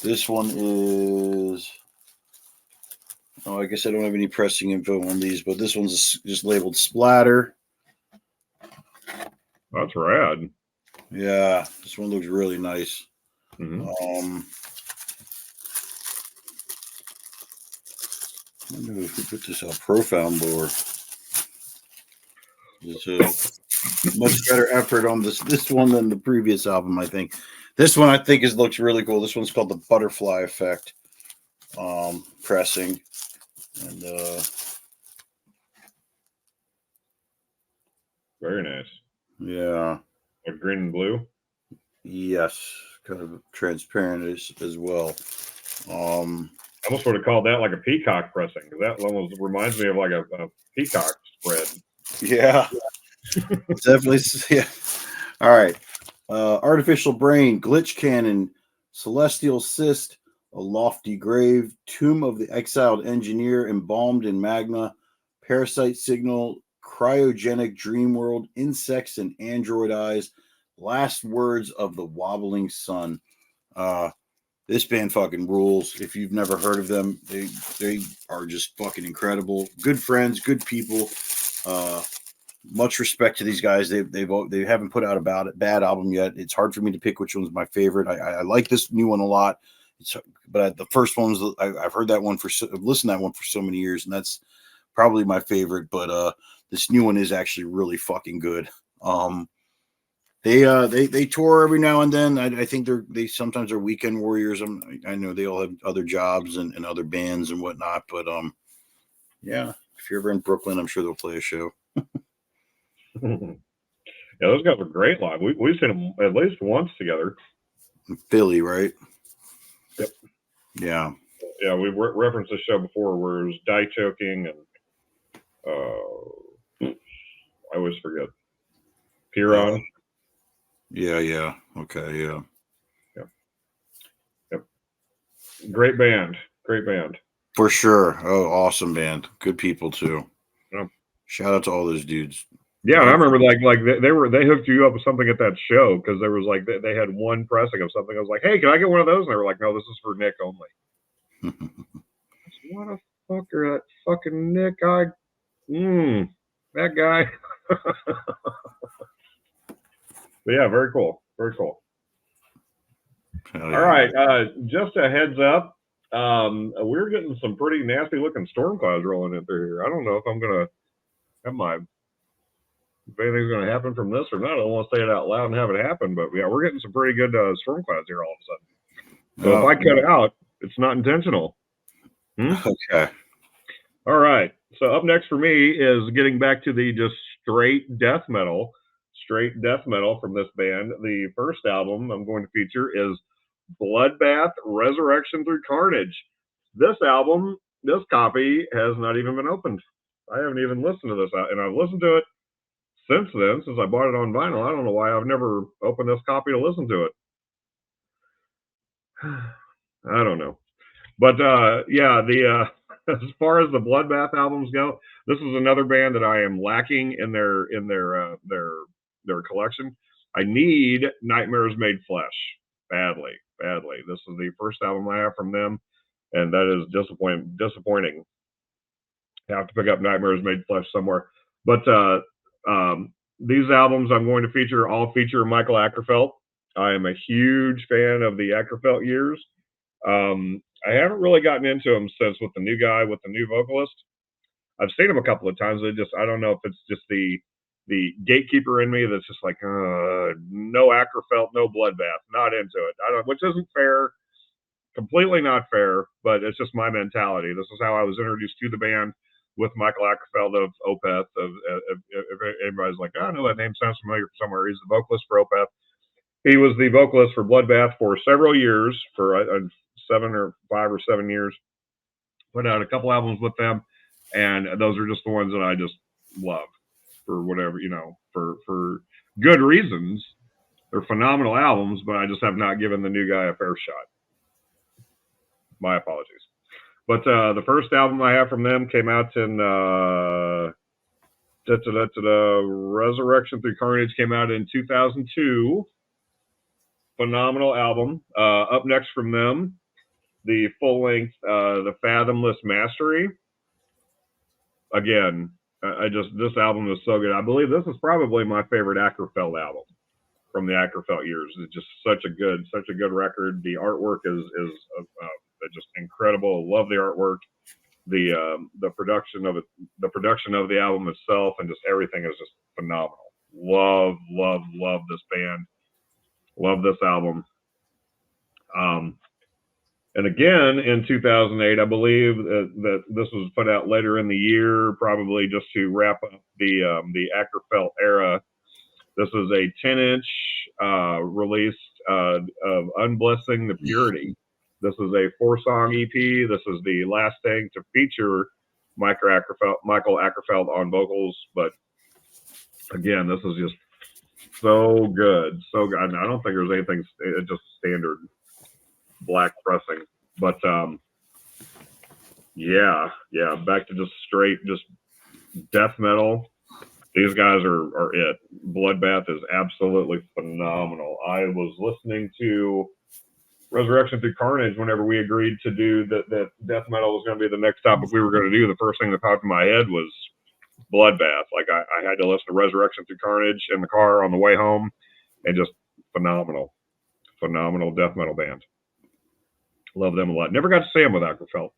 This one is. Oh, I guess I don't have any pressing info on these, but this one's just labeled Splatter. That's rad. Yeah, this one looks really nice. Mm-hmm. I wonder if we put this out. Profound Lore. It's a much better effort on this one than the previous album, I think. This one I think looks really cool. This one's called the Butterfly Effect pressing. And very nice. Yeah. Like green and blue? Yes. Kind of transparent as well. I almost would have called that like a peacock pressing, because that almost reminds me of like a peacock spread. Yeah. Definitely. Yeah. All right. Artificial Brain, Glitch Cannon, Celestial Cyst, A Lofty Grave, Tomb of the Exiled Engineer, Embalmed in Magma, Parasite Signal, Cryogenic Dream World, Insects and Android Eyes, Last Words of the Wobbling Sun. This band fucking rules. If you've never heard of them, they are just fucking incredible. Good friends, good people. much respect to these guys. They haven't put out a bad album yet. It's hard for me to pick which one's my favorite. I like this new one a lot. But the first one was I've heard that one I've listened to that one for so many years, and that's probably my favorite. But this new one is actually really fucking good. They tour every now and then. I think they sometimes are weekend warriors. I know they all have other jobs and other bands and whatnot. But yeah, if you're ever in Brooklyn, I'm sure they'll play a show. Yeah, those guys are great live. We've seen them at least once together. In Philly, right? Yep. Yeah. Yeah, we've referenced this show before where it was Die Choking and I always forget. Piron. Yeah. Okay, yeah. Yep. Great band. For sure. Oh, awesome band. Good people too. Yeah. Shout out to all those dudes. Yeah, and I remember like they hooked you up with something at that show because there was like they had one pressing of something. I was like, hey, can I get one of those? And they were like, no, this is for Nick only. What a fucker, that fucking Nick guy. That guy. But yeah, very cool. Yeah. All right, just a heads up. We're getting some pretty nasty looking storm clouds rolling in through here. I don't know if I'm gonna have if anything's gonna happen from this or not. I don't want to say it out loud and have it happen, but yeah, we're getting some pretty good storm clouds here all of a sudden. So if I cut it out, it's not intentional. Okay. All right. So up next for me is getting back to the just straight death metal from this band. The first album I'm going to feature is Bloodbath Resurrection Through Carnage. This copy has not even been opened. I haven't even listened to this, and I've listened to it since I bought it on vinyl. I don't know why I've never opened this copy to listen to it. I don't know. But yeah, as far as the Bloodbath albums go, this is another band that I am lacking in their collection. I need Nightmares Made Flesh badly. This is the first album I have from them, and that is disappointing. I have to pick up Nightmares Made Flesh somewhere. But these albums I'm going to all feature Michael Ackerfeld. I am a huge fan of the Ackerfeld years. I haven't really gotten into him since with the new guy, with the new vocalist. I've seen him a couple of times. I don't know if it's just the gatekeeper in me that's just like, no Ackerfeld, no Bloodbath, not into it. Which isn't fair, completely not fair, but it's just my mentality. This is how I was introduced to the band, with Michael Ackerfeld of Opeth. If anybody's like, I know that name sounds familiar from somewhere. He's the vocalist for Opeth. He was the vocalist for Bloodbath for several years, for 5 or 7 years. Put out a couple albums with them, and those are just the ones that I just love for whatever, for good reasons. They're phenomenal albums, but I just have not given the new guy a fair shot. My apologies. But the first album I have from them came out in Resurrection Through Carnage came out in 2002. Phenomenal album. Up next from them, the full length, The Fathomless Mastery. Again, this album is so good. I believe this is probably my favorite Ackerfeld album from the Ackerfeld years. It's just such a good record. The artwork is just incredible. Love the artwork, the production of it, the production of the album itself, and just everything is just phenomenal. Love this band. Love this album. And again, in 2008, I believe that this was put out later in the year, probably just to wrap up the Ackerfeld era. This is a 10-inch release of Unblessing the Purity. This is a 4-song EP. This is the last thing to feature Michael Ackerfeld on vocals. But again, this is just so good. So good. I don't think there's anything, just standard black pressing. But yeah, back to just straight, just death metal. These guys are it. Bloodbath is absolutely phenomenal. I was listening to Resurrection Through Carnage whenever we agreed to do that death metal was going to be the next topic we were going to do. The first thing that popped in my head was bloodbath. Like I had to listen to Resurrection Through Carnage in the car on the way home, and just phenomenal death metal band. Love them a lot. Never got to see them with Acrofeld.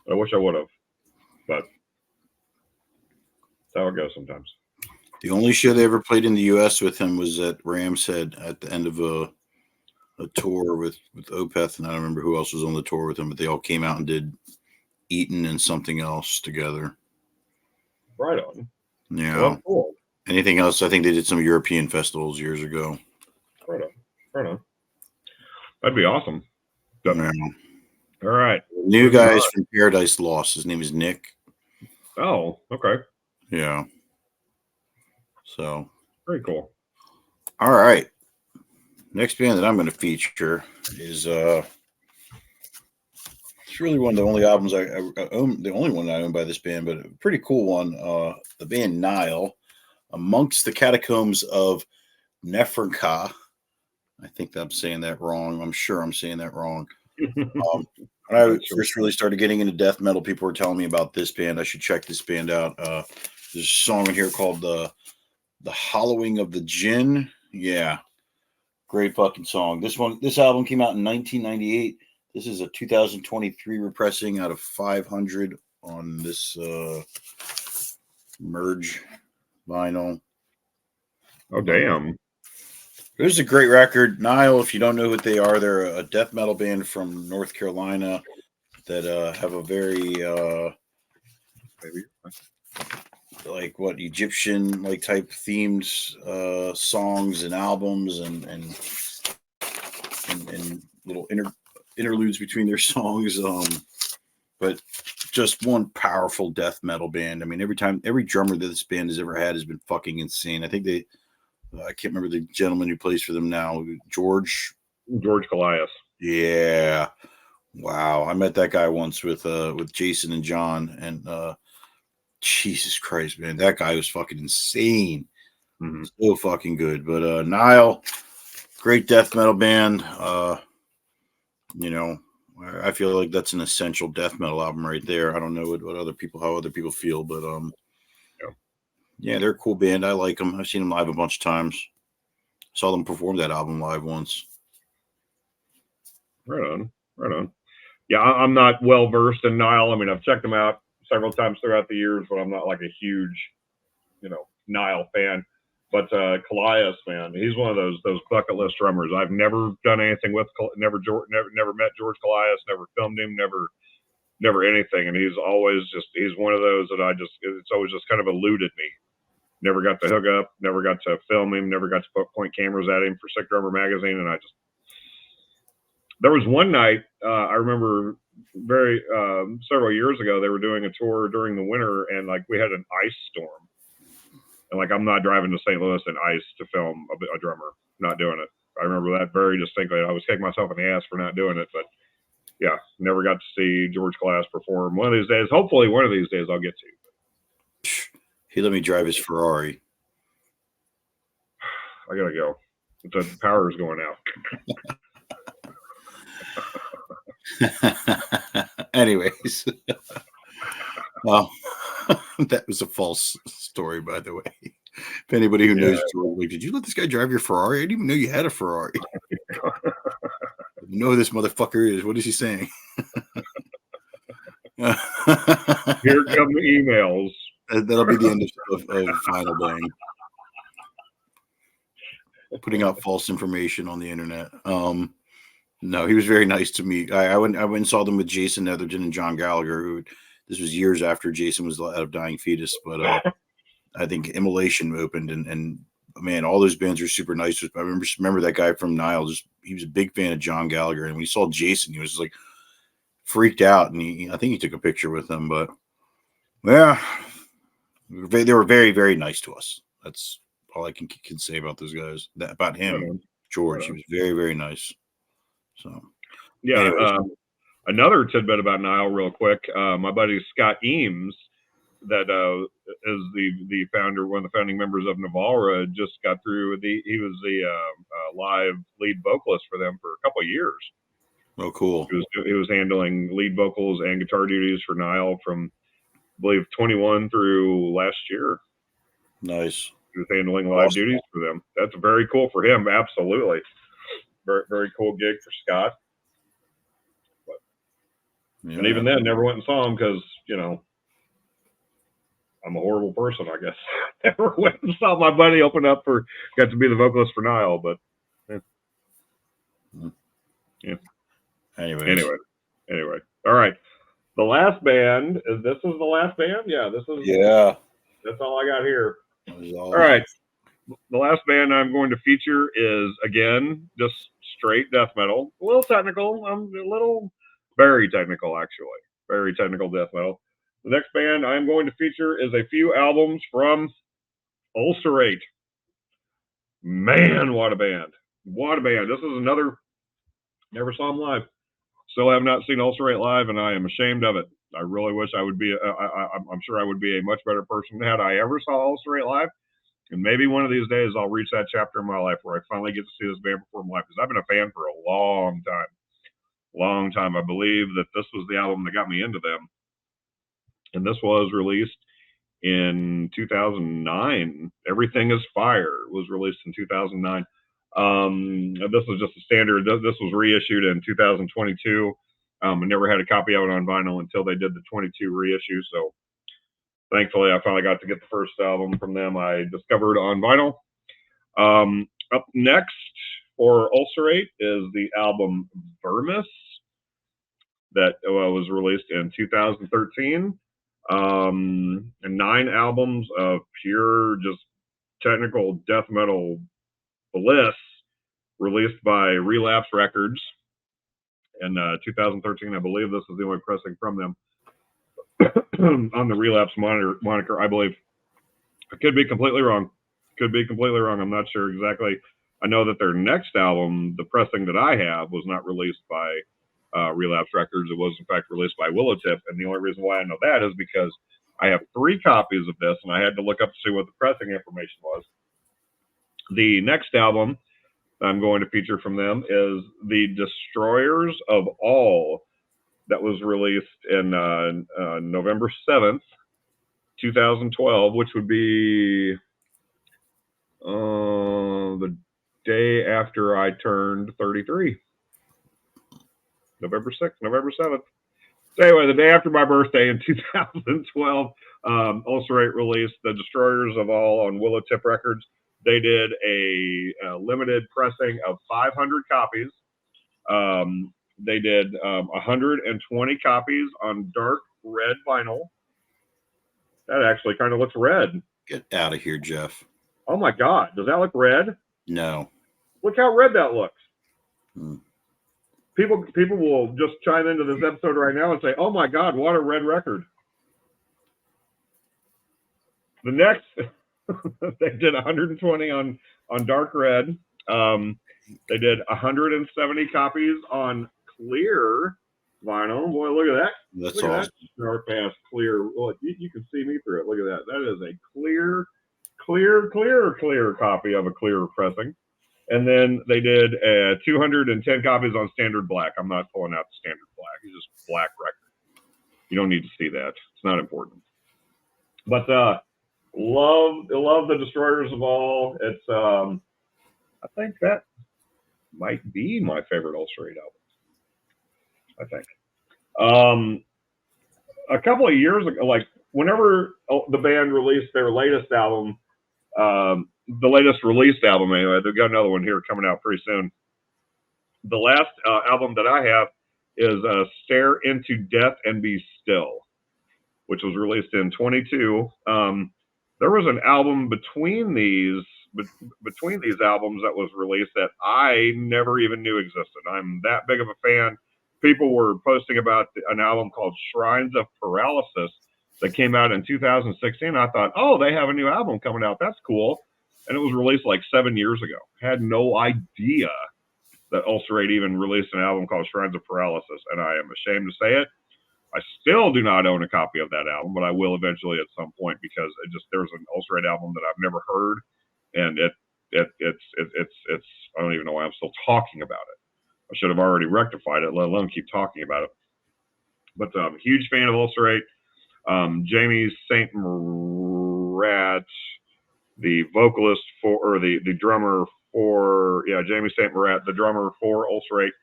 I wish I would have, but that's how it goes sometimes. The only show they ever played in the U.S. with him was at Ram's Head at the end of a tour with Opeth, and I don't remember who else was on the tour with him, but they all came out and did Eaton and something else together. Right on. Yeah. Well, cool. Anything else? I think they did some European festivals years ago. Right on. That'd be awesome. Yeah. All right. New guys from Paradise Lost. His name is Nick. Oh, okay. Yeah. So. Very cool. All right. Next band that I'm going to feature is it's really one of the only albums I own, the only one I own by this band, but a pretty cool one. The band Nile, Amongst the Catacombs of Neferka. I think I'm saying that wrong. I'm sure I'm saying that wrong. When I first really started getting into death metal, people were telling me about this band. I should check this band out. There's a song in here called The Hollowing of the Jinn. Yeah. Great fucking song. This album came out in 1998. This is a 2023 repressing out of 500 on this Merge vinyl. Oh, damn. It was a great record. Nile, if you don't know what they are, they're a death metal band from North Carolina that have a very like what Egyptian like type themed songs and albums and little interludes between their songs. But just one powerful death metal band. I mean, every drummer that this band has ever had has been fucking insane. I think I can't remember the gentleman who plays for them now. George Callias. Yeah. Wow. I met that guy once with Jason and John, and Jesus Christ, man, that guy was fucking insane. Mm-hmm. So fucking good. But Nile, great death metal band. You know, I feel like that's an essential death metal album right there. I don't know how other people feel, but yeah, they're a cool band. I like them. I've seen them live a bunch of times. Saw them perform that album live once. Right on. Yeah, I'm not well versed in Nile. I mean, I've checked them out several times throughout the years, but I'm not like a huge, Nile fan. But Callias, man, he's one of those bucket list drummers. I've never done anything with, never met George Callias, never filmed him, never anything. And he's one of those that it's always just kind of eluded me. Never got to hook up, never got to film him, never got to point cameras at him for Sick Drummer magazine. And there was one night, I remember several years ago, they were doing a tour during the winter, and like we had an ice storm. And like, I'm not driving to St. Louis in ice to film a drummer, not doing it. I remember that very distinctly. I was kicking myself in the ass for not doing it, but yeah, never got to see George Callias perform. One of these days, hopefully one of these days I'll get to. He let me drive his Ferrari. I gotta go. The power is going out. Anyways, well, that was a false story, by the way. If anybody who knows George, like, did you let this guy drive your Ferrari? I didn't even know you had a Ferrari. You know who this motherfucker is. What is he saying? Here come the emails. That'll be the end of Final Bang. Putting out false information on the internet. No, he was very nice to me. I went and saw them with Jason Netherton and John Gallagher. This was years after Jason was out of Dying Fetus, but I think Immolation opened, and man, all those bands are super nice. I remember that guy from Nile. He was a big fan of John Gallagher, and when he saw Jason, he was just like freaked out, and I think he took a picture with him. But yeah, they were very, very nice to us. That's all I can say about those guys. About him, George. He was very, very nice. So yeah. Anyways. Another tidbit about Nile, real quick. My buddy Scott Eames, that is the founder, one of the founding members of Navalra, just got through. He was the live lead vocalist for them for a couple of years. Oh, cool. He was handling lead vocals and guitar duties for Nile from believe 21 through last year. Nice. He was handling live Awesome. duties for them. That's very cool for him. Absolutely. Very, very cool gig for Scott. Yeah. And even then, never went and saw him because, you know, I'm a horrible person, I guess. Never went and saw my buddy open up got to be the vocalist for Nile, but yeah. Anyways. Anyway. All right. The last band, this is the last band? Yeah, this is. Yeah. That's all I got here. All right. The last band I'm going to feature is, again, just straight death metal. A little technical. Very technical, actually. Very technical death metal. The next band I'm going to feature is a few albums from Ulcerate. Man, what a band. What a band. This is another, never saw them live. Still have not seen Ulcerate live, and I am ashamed of it. I really wish I would be, I'm sure I would be a much better person had I ever saw Ulcerate live. And maybe one of these days I'll reach that chapter in my life where I finally get to see this band perform live, because I've been a fan for a long time. Long time. I believe that this was the album that got me into them. And this was released in 2009. Everything is Fire was released in 2009. This was just a standard. This was reissued in 2022. I never had a copy of it on vinyl until they did the 22 reissue. So thankfully, I finally got to get the first album from them I discovered on vinyl. Up next for Ulcerate is the album Vermis that was released in 2013. And 9 albums of pure, just technical death metal bliss released by Relapse Records in 2013. I believe this is the only pressing from them on the Relapse moniker, I believe. I could be completely wrong. I'm not sure exactly. I know that their next album, the pressing that I have, was not released by Relapse Records. It was, in fact, released by Willowtip. And the only reason why I know that is because I have 3 copies of this, and I had to look up to see what the pressing information was. The next album I'm going to feature from them is The Destroyers of All, that was released in November 7th, 2012, which would be the day after I turned 33. November 6th, November 7th. So anyway, the day after my birthday in 2012, Ulcerate released The Destroyers of All on Willowtip Records. They did a limited pressing of 500 copies. They did 120 copies on dark red vinyl. That actually kind of looks red. Get out of here, Jeff. Oh my God. Does that look red? No. Look how red that looks. Hmm. People will just chime into this episode right now and say, oh my God, what a red record. The next, they did 120 on dark red. They did 170 copies on clear vinyl. Boy, look at that. That's look awesome. That dark ass clear. Well, you can see me through it. Look at that. That is a clear copy of a clear pressing. And then they did 210 copies on standard black. I'm not pulling out the standard black. It's just black record. You don't need to see that. It's not important. But love The Destroyers of All. It's I think that might be my favorite Ulcerate album. I think. A couple of years ago, like whenever the band released their latest album, the latest released album anyway, they've got another one here coming out pretty soon. The last album that I have is Stare Into Death and Be Still, which was released in 22. There was an album between these albums that was released that I never even knew existed. I'm that big of a fan. People were posting about an album called Shrines of Paralysis that came out in 2016. I thought, oh, they have a new album coming out. That's cool. And it was released like 7 years ago. Had no idea that Ulcerate even released an album called Shrines of Paralysis. And I am ashamed to say it. I still do not own a copy of that album, but I will eventually at some point, because there's an Ulcerate album that I've never heard. And it's I don't even know why I'm still talking about it. I should have already rectified it, let alone keep talking about it. But I'm a huge fan of Ulcerate. Jamie St. Murat, the vocalist for, or the drummer for, Jamie St. Murat, the drummer for Ulcerate,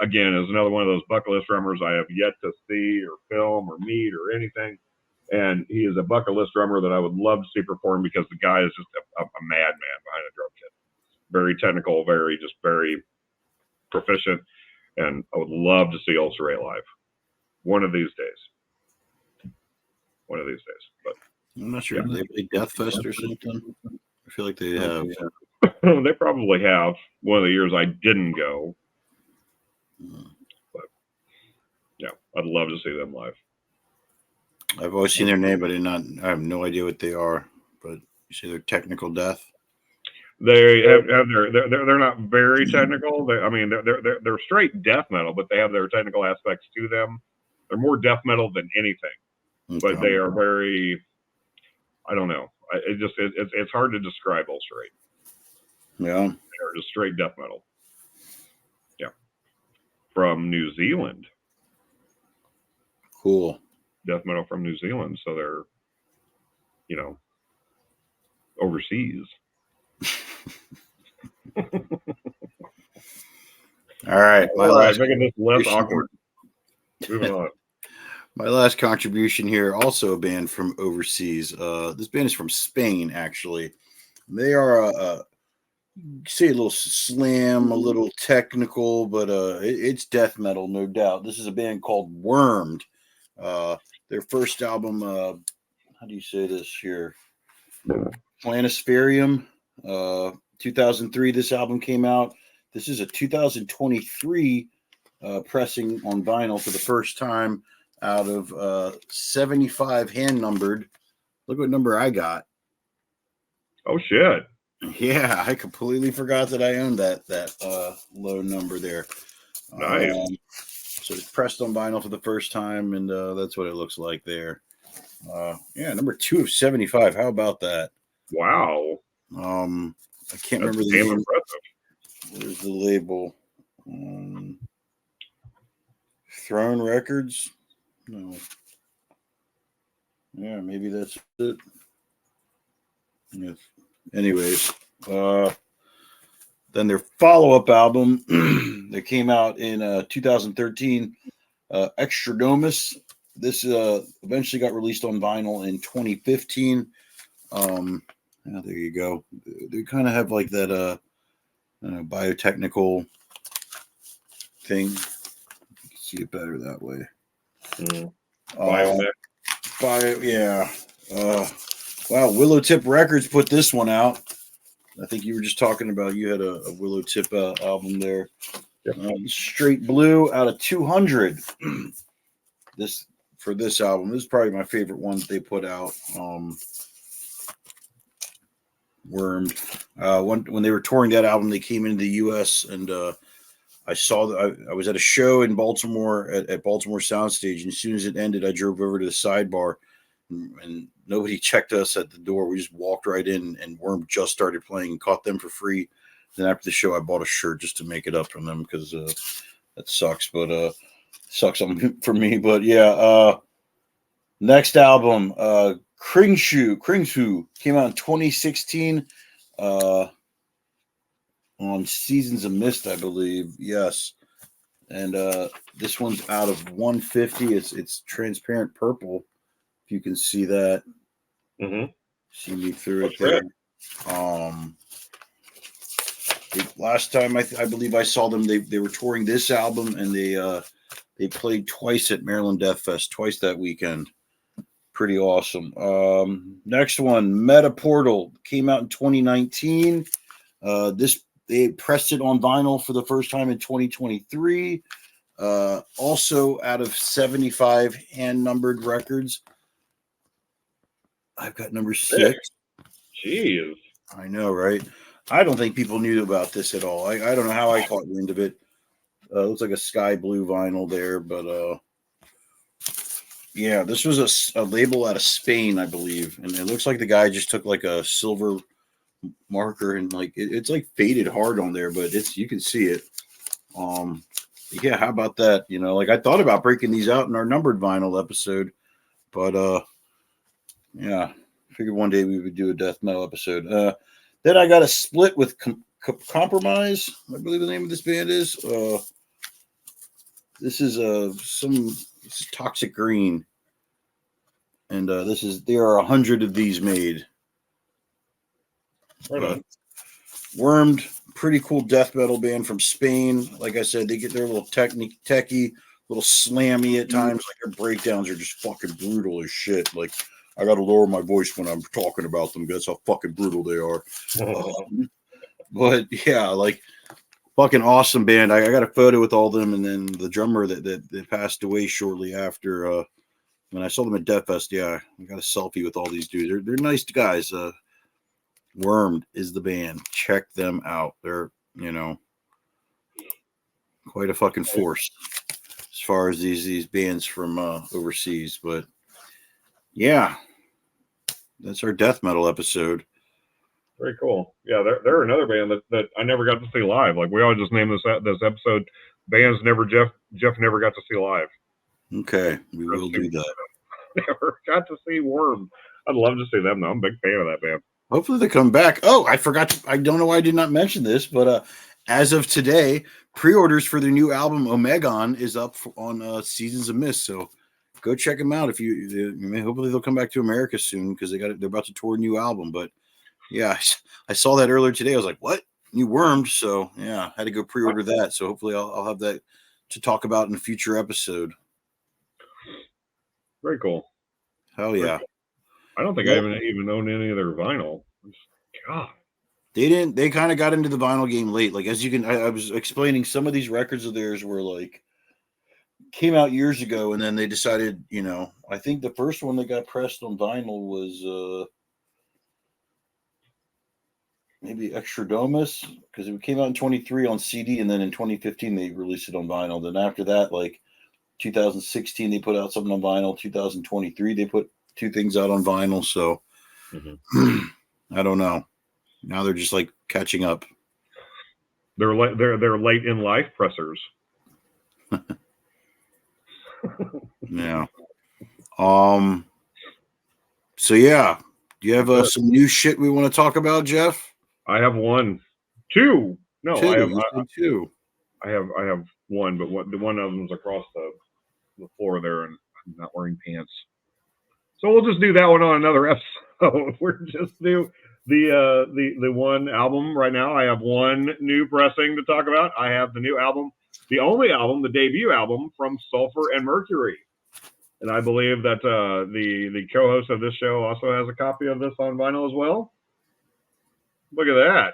again, is another one of those bucket list drummers I have yet to see or film or meet or anything. And he is a bucket list drummer that I would love to see perform, because the guy is just a madman behind a drum kit. Very technical, very proficient. And I would love to see Ulcerate live one of these days. But I'm not sure. They play Death Fest or something. I feel like they have. They probably have. One of the years I didn't go. But yeah, I'd love to see them live. I've always seen their name, but I have no idea what they are. But you say they're Technical Death. They have they're not very technical. They're straight death metal, but they have their technical aspects to them. They're more death metal than anything, but they are very, I don't know. It's hard to describe Ulcerate. Yeah, they're just straight death metal. Yeah, from New Zealand. Cool. Death metal from New Zealand, so they're, overseas. All right, making this less awkward. Moving on. My last contribution here, also a band from overseas. This band is from Spain, actually. They are say a little slam, a little technical, but it's death metal, no doubt. This is a band called Wormed. Their first album, how do you say this here? Planispherium, 2003. This album came out. This is a 2023 pressing on vinyl for the first time out of 75 hand numbered. Look what number I got. Oh shit. Yeah, I completely forgot that I owned that low number there. Nice. So it's pressed on vinyl for the first time, and that's what it looks like there. Number 2 of 75. How about that? Wow. I can't remember the name. Impressive. Where's the label? Throne Records? No. Yeah, maybe that's it. Yes. Anyways, then their follow-up album that came out in 2013, Extradomus. This eventually got released on vinyl in 2015. There you go. They kind of have like that biotechnical thing. You can see it better that way. Yeah. Wow, Willow Tip Records put this one out. I think you were just talking about, you had a Willow Tip album there. Yep. Straight Blue out of 200. This album. This is probably my favorite one that they put out. Wormed. When they were touring that album, they came into the U.S. and I saw that I was at a show in Baltimore at Baltimore Soundstage, and as soon as it ended, I drove over to the sidebar, and nobody checked us at the door. We just walked right in, and Worm just started playing and caught them for free. Then after the show, I bought a shirt just to make it up from them, because that sucks, but sucks for me. But yeah, next album, Kringshu came out in 2016 on Seasons of Mist, I believe. Yes. And this one's out of 150. It's transparent purple, if you can see that. Mm-hmm. See me through it there. Last time I believe I saw them, they were touring this album, and they played twice at Maryland Death Fest, twice that weekend. Pretty awesome. Next one, Metaportal, came out in 2019. They pressed it on vinyl for the first time in 2023. Also out of 75 hand numbered records. I've got number 6. Jeez. I know, right? I don't think people knew about this at all. I don't know how I caught wind of it. Looks like a sky blue vinyl there, but yeah, this was a label out of Spain, I believe, and it looks like the guy just took like a silver marker and like it's like faded hard on there, but you can see it. Yeah, how about that? Like I thought about breaking these out in our numbered vinyl episode, But yeah, figured one day we would do a death metal episode. Then I got a split with Compromise, I believe the name of this band is. This is this is Toxic Green, and there are 100 of these made. Right on. Wormed, pretty cool death metal band from Spain. Like I said, they get their little techie, little slammy at times. Like their breakdowns are just fucking brutal as shit. Like I got to lower my voice when I'm talking about them. That's how fucking brutal they are. But yeah, like fucking awesome band. I got a photo with all of them, and then the drummer that passed away shortly after. When I saw them at Death Fest, yeah, I got a selfie with all these dudes. They're nice guys. Wormed is the band. Check them out. They're, quite a fucking force as far as these bands from overseas. But yeah, that's our death metal episode. Very cool. Yeah, they're another band that I never got to see live. Like we always just name this episode bands Jeff never got to see live. Okay, we will do that. Never got to see Worm. I'd love to see them though. I'm a big fan of that band. Hopefully they come back. Oh, I forgot. I don't know why I did not mention this, but as of today, pre-orders for their new album Omegon is up on Seasons of Mist. So go check them out. Hopefully they'll come back to America soon because they're about to tour a new album. But yeah, I saw that earlier today. I was like, what? New Wormed? So yeah, I had to go pre-order that. So hopefully I'll have that to talk about in a future episode. Very cool. Hell yeah. Cool. I don't think I even own any of their vinyl. God. They kind of got into the vinyl game late. Like as you can, I was explaining, some of these records of theirs were like came out years ago, and then they decided, I think the first one that got pressed on vinyl was maybe Extradomus, because it came out in 23 on CD, and then in 2015 they released it on vinyl. Then after that, like 2016 they put out something on vinyl. 2023 they put 2 things out on vinyl. So I don't know. Now they're just like catching up. They're late in life pressers. Yeah. So yeah, do you have some new shit we want to talk about, Jeff? I have two. No, two. I have two. I have one, but one of them's across the floor there, and I'm not wearing pants. So we'll just do that one on another episode. We're just do the one album right now. I have one new pressing to talk about. I have the new album, the only album, the debut album from Sulfur and Mercury. And I believe that the co-host of this show also has a copy of this on vinyl as well. Look at that.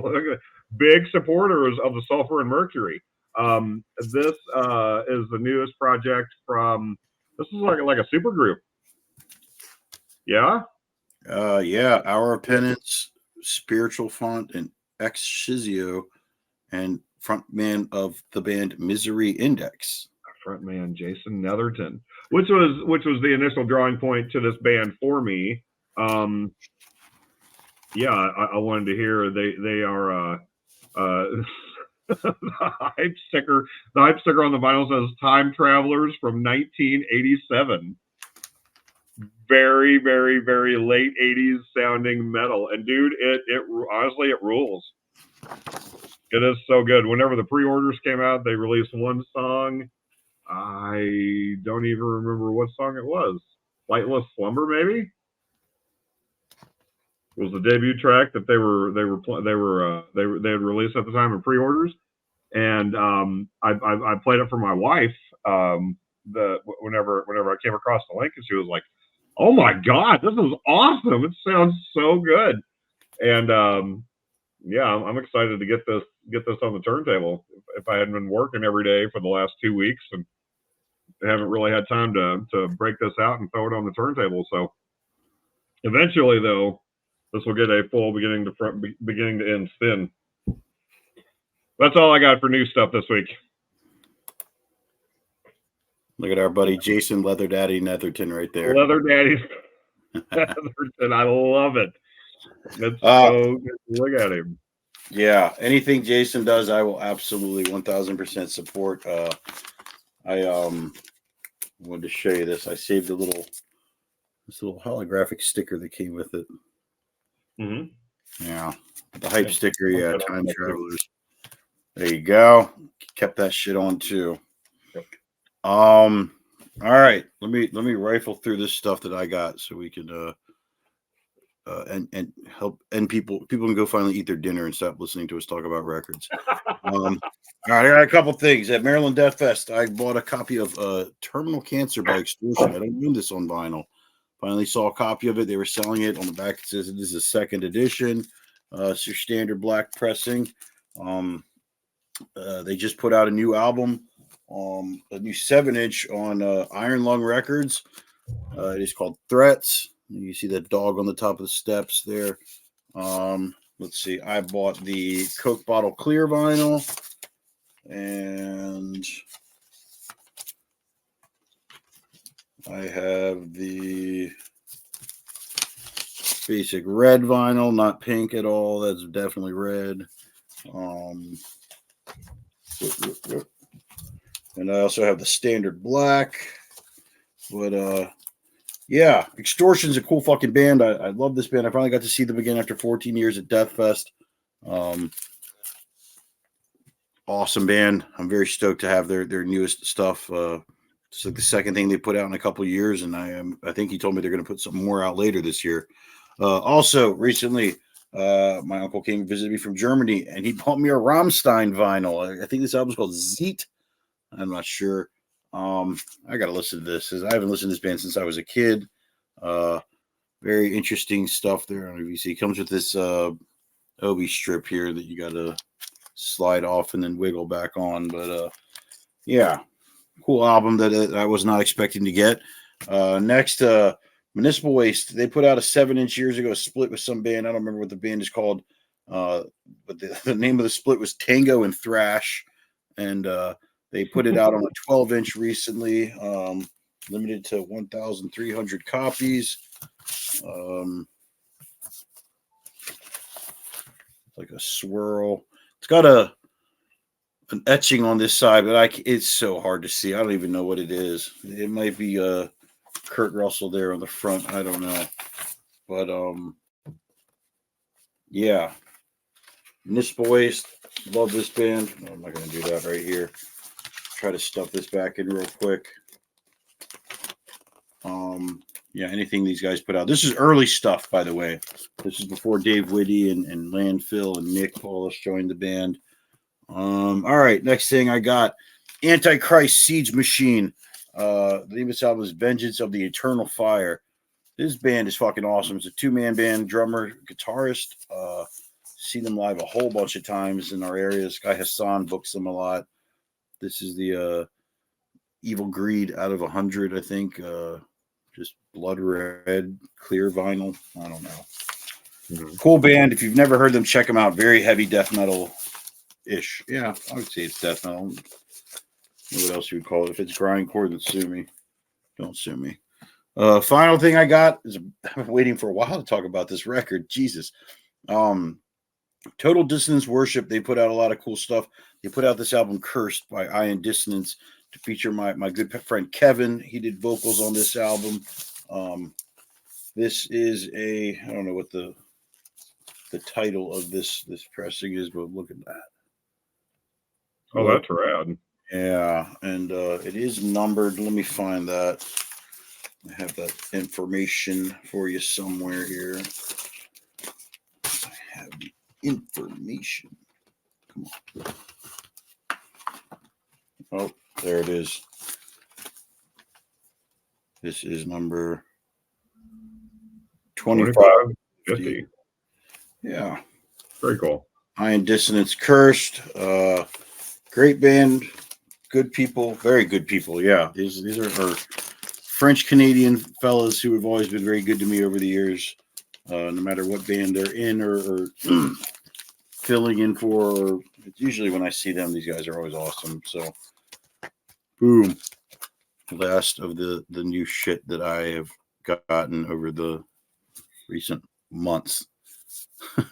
Look at big supporters of the Sulfur and Mercury. This is the newest project from, this is like a super group. Yeah? Yeah. Hour of Penance, Spiritual Font, and Ex Shizio, and frontman of the band Misery Index. Frontman Jason Netherton, which was the initial drawing point to this band for me. Yeah, I wanted to hear they are the hype sticker on the vinyl says Time Travelers from 1987. Very, very, very late 80s sounding metal. And dude, it honestly, it rules. It is so good. Whenever the pre-orders came out, they released one song. I don't even remember what song it was. Lightless Slumber, maybe? It was the debut track that they had released at the time of pre-orders. And I played it for my wife whenever I came across the link, and she was like, "Oh my God, this is awesome! It sounds so good." And yeah, I'm excited to get this on the turntable. If I hadn't been working every day for the last 2 weeks, and I haven't really had time to break this out and throw it on the turntable. So eventually, though, this will get a full beginning to end spin. That's all I got for new stuff this week. Look at our buddy Jason Leather Daddy Netherton right there. Leather Daddy Netherton, I love it. It's so good to look at him. Yeah, anything Jason does, I will absolutely 1000% support. I wanted to show you this. I saved a little This little holographic sticker that came with it. Mm-hmm. Yeah. The hype sticker, yeah, Okay. Time Travelers. There you go. Kept that shit on too. Yep. All right. Let me rifle through this stuff that I got so we can and help and people can go finally eat their dinner and stop listening to us talk about records. All right, I got a couple things at Maryland Death Fest. I bought a copy of Terminal Cancer by Extortion. I don't own this on vinyl. Finally saw a copy of it. They were selling it on the back. It says it is a second edition. It's your standard black pressing. They just put out a new album, a new 7-inch on Iron Lung Records. It is called Threats. You see that dog on the top of the steps there. Let's see. I bought the Coke Bottle Clear vinyl, and I have the basic red vinyl, not pink at all. That's definitely red. And I also have the standard black. But yeah, Extortion's a cool fucking band. I love this band. I finally got to see them again after 14 years at Death Fest. Awesome band. I'm very stoked to have their newest stuff. It's like the second thing they put out in a couple of years, and I think he told me they're going to put something more out later this year. Also, recently, my uncle came and visited me from Germany, and he bought me a Rammstein vinyl. I think this album's called Zeet. I'm not sure. I got to listen to this. I haven't listened to this band since I was a kid. Very interesting stuff there on VC. It comes with this Obi strip here that you got to slide off and then wiggle back on. But yeah, cool album that I was not expecting to get. Next, Municipal Waste. They put out a 7-inch years ago, a split with some band. I don't remember what the band is called. But the name of the split was Tango and Thrash. And they put it out on a 12-inch recently, limited to 1,300 copies. Like a swirl. It's got an etching on this side, but it's so hard to see. I don't even know what it is. It might be Kurt Russell there on the front. I don't know. But yeah. Municipal Waste. Love this band. No, I'm not going to do that right here. Try to stuff this back in real quick. Yeah, anything these guys put out. This is early stuff, by the way. This is before Dave Whitty and Landfill and Nick Paulus joined the band. All right, next thing I got Antichrist Siege Machine. The name of this album is Vengeance of the Eternal Fire. This band is fucking awesome. It's a 2-man band, drummer, guitarist. See them live a whole bunch of times in our area. This guy Hassan books them a lot. This is the Evil Greed out of 100, I think. Just blood red, clear vinyl. I don't know. Mm-hmm. Cool band. If you've never heard them, check them out. Very heavy death metal-ish. Yeah, I would say it's death metal. I don't know what else you would call it. If it's grindcore, then sue me. Don't sue me. Final thing I got is I've been waiting for a while to talk about this record. Jesus. Total Dissonance Worship. They put out a lot of cool stuff. They put out this album Cursed by Iron Dissonance to feature my good friend Kevin. He did vocals on this album. This is I don't know what the title of this pressing is, but look at that. Oh, that's rad. Yeah, and it is numbered. Let me find that. I have that information for you somewhere here. I have the information. Come on. Oh, there it is. This is number 2550. Yeah. Very cool. Iron Dissonance Cursed. Great band. Good people. Very good people. Yeah. These are French Canadian fellas who have always been very good to me over the years. No matter what band they're in or filling in for. Usually when I see them, these guys are always awesome. So, boom. Last of the new shit that I have gotten over the recent months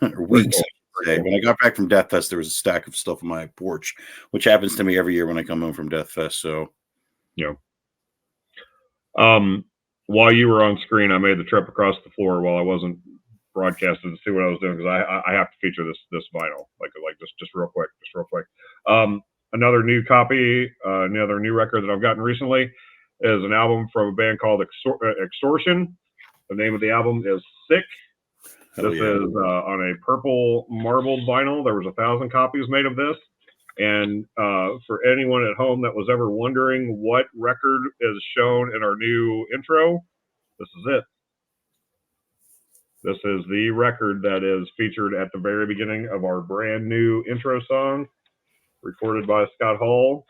or weeks. When I got back from Death Fest, there was a stack of stuff on my porch, which happens to me every year when I come home from Death Fest. So, yeah. while you were on screen, I made the trip across the floor while I wasn't broadcasting to see what I was doing, because I have to feature this vinyl, like just real quick. Another new copy, another new record that I've gotten recently is an album from a band called Extortion. The name of the album is Sick. Hell This yeah. is on a purple marbled vinyl. There was 1,000 copies made of this. And for anyone at home that was ever wondering what record is shown in our new intro, this is it. This is the record that is featured at the very beginning of our brand new intro song, recorded by Scott Hall.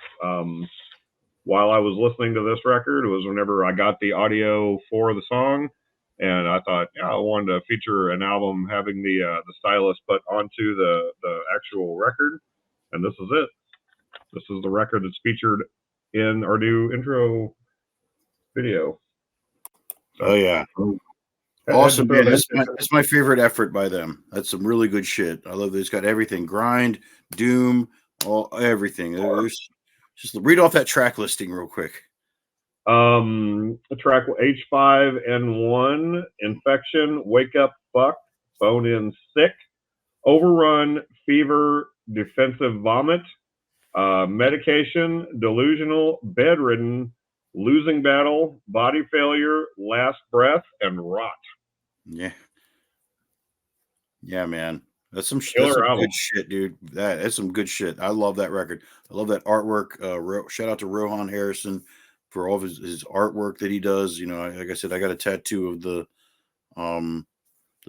While I was listening to this record, it was whenever I got the audio for the song, and I thought, yeah, I wanted to feature an album having the stylus put onto the actual record, and this is it. This is the record that's featured in our new intro video. So, oh yeah. Awesome, man. That's my favorite effort by them. That's some really good shit. I love that it's got everything: grind, doom, everything. Just read off that track listing real quick. The track H5N1, Infection, Wake Up, Fuck, Phone In, Sick, Overrun, Fever, Defensive Vomit, Medication, Delusional, Bedridden, Losing Battle, Body Failure, Last Breath, and Rot. Yeah. Yeah, man. That's some good shit, dude. That's some good shit. I love that record. I love that artwork. Shout out to Rohan Harrison for all of his artwork that he does. You know, like I said, I got a tattoo of the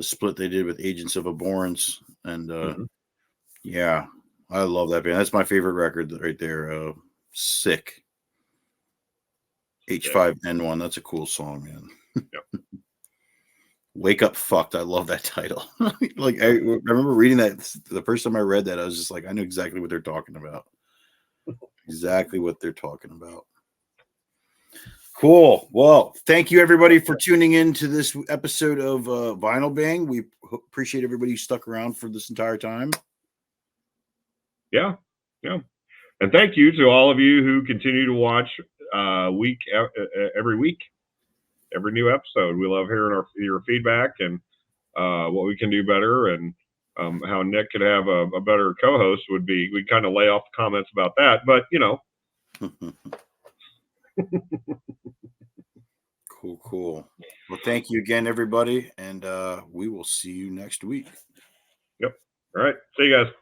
split they did with Agents of Abhorrence, and yeah, I love that band. That's my favorite record right there. Sick. H5N1. That's a cool song, man. Yep. Wake Up Fucked. I love that title. Like I remember reading that the first time I read that, I was just like, I knew exactly what they're talking about. Exactly what they're talking about. Cool. Well, thank you everybody for tuning in to this episode of Vinyl Bang. We appreciate everybody who stuck around for this entire time. Yeah. And thank you to all of you who continue to watch every week, every new episode. We love hearing your feedback and what we can do better, and how Nick could have a better co-host would be. We'd kind of lay off the comments about that, but you know. Cool. Well, thank you again, everybody, and we will see you next week. Yep. All right. See you guys.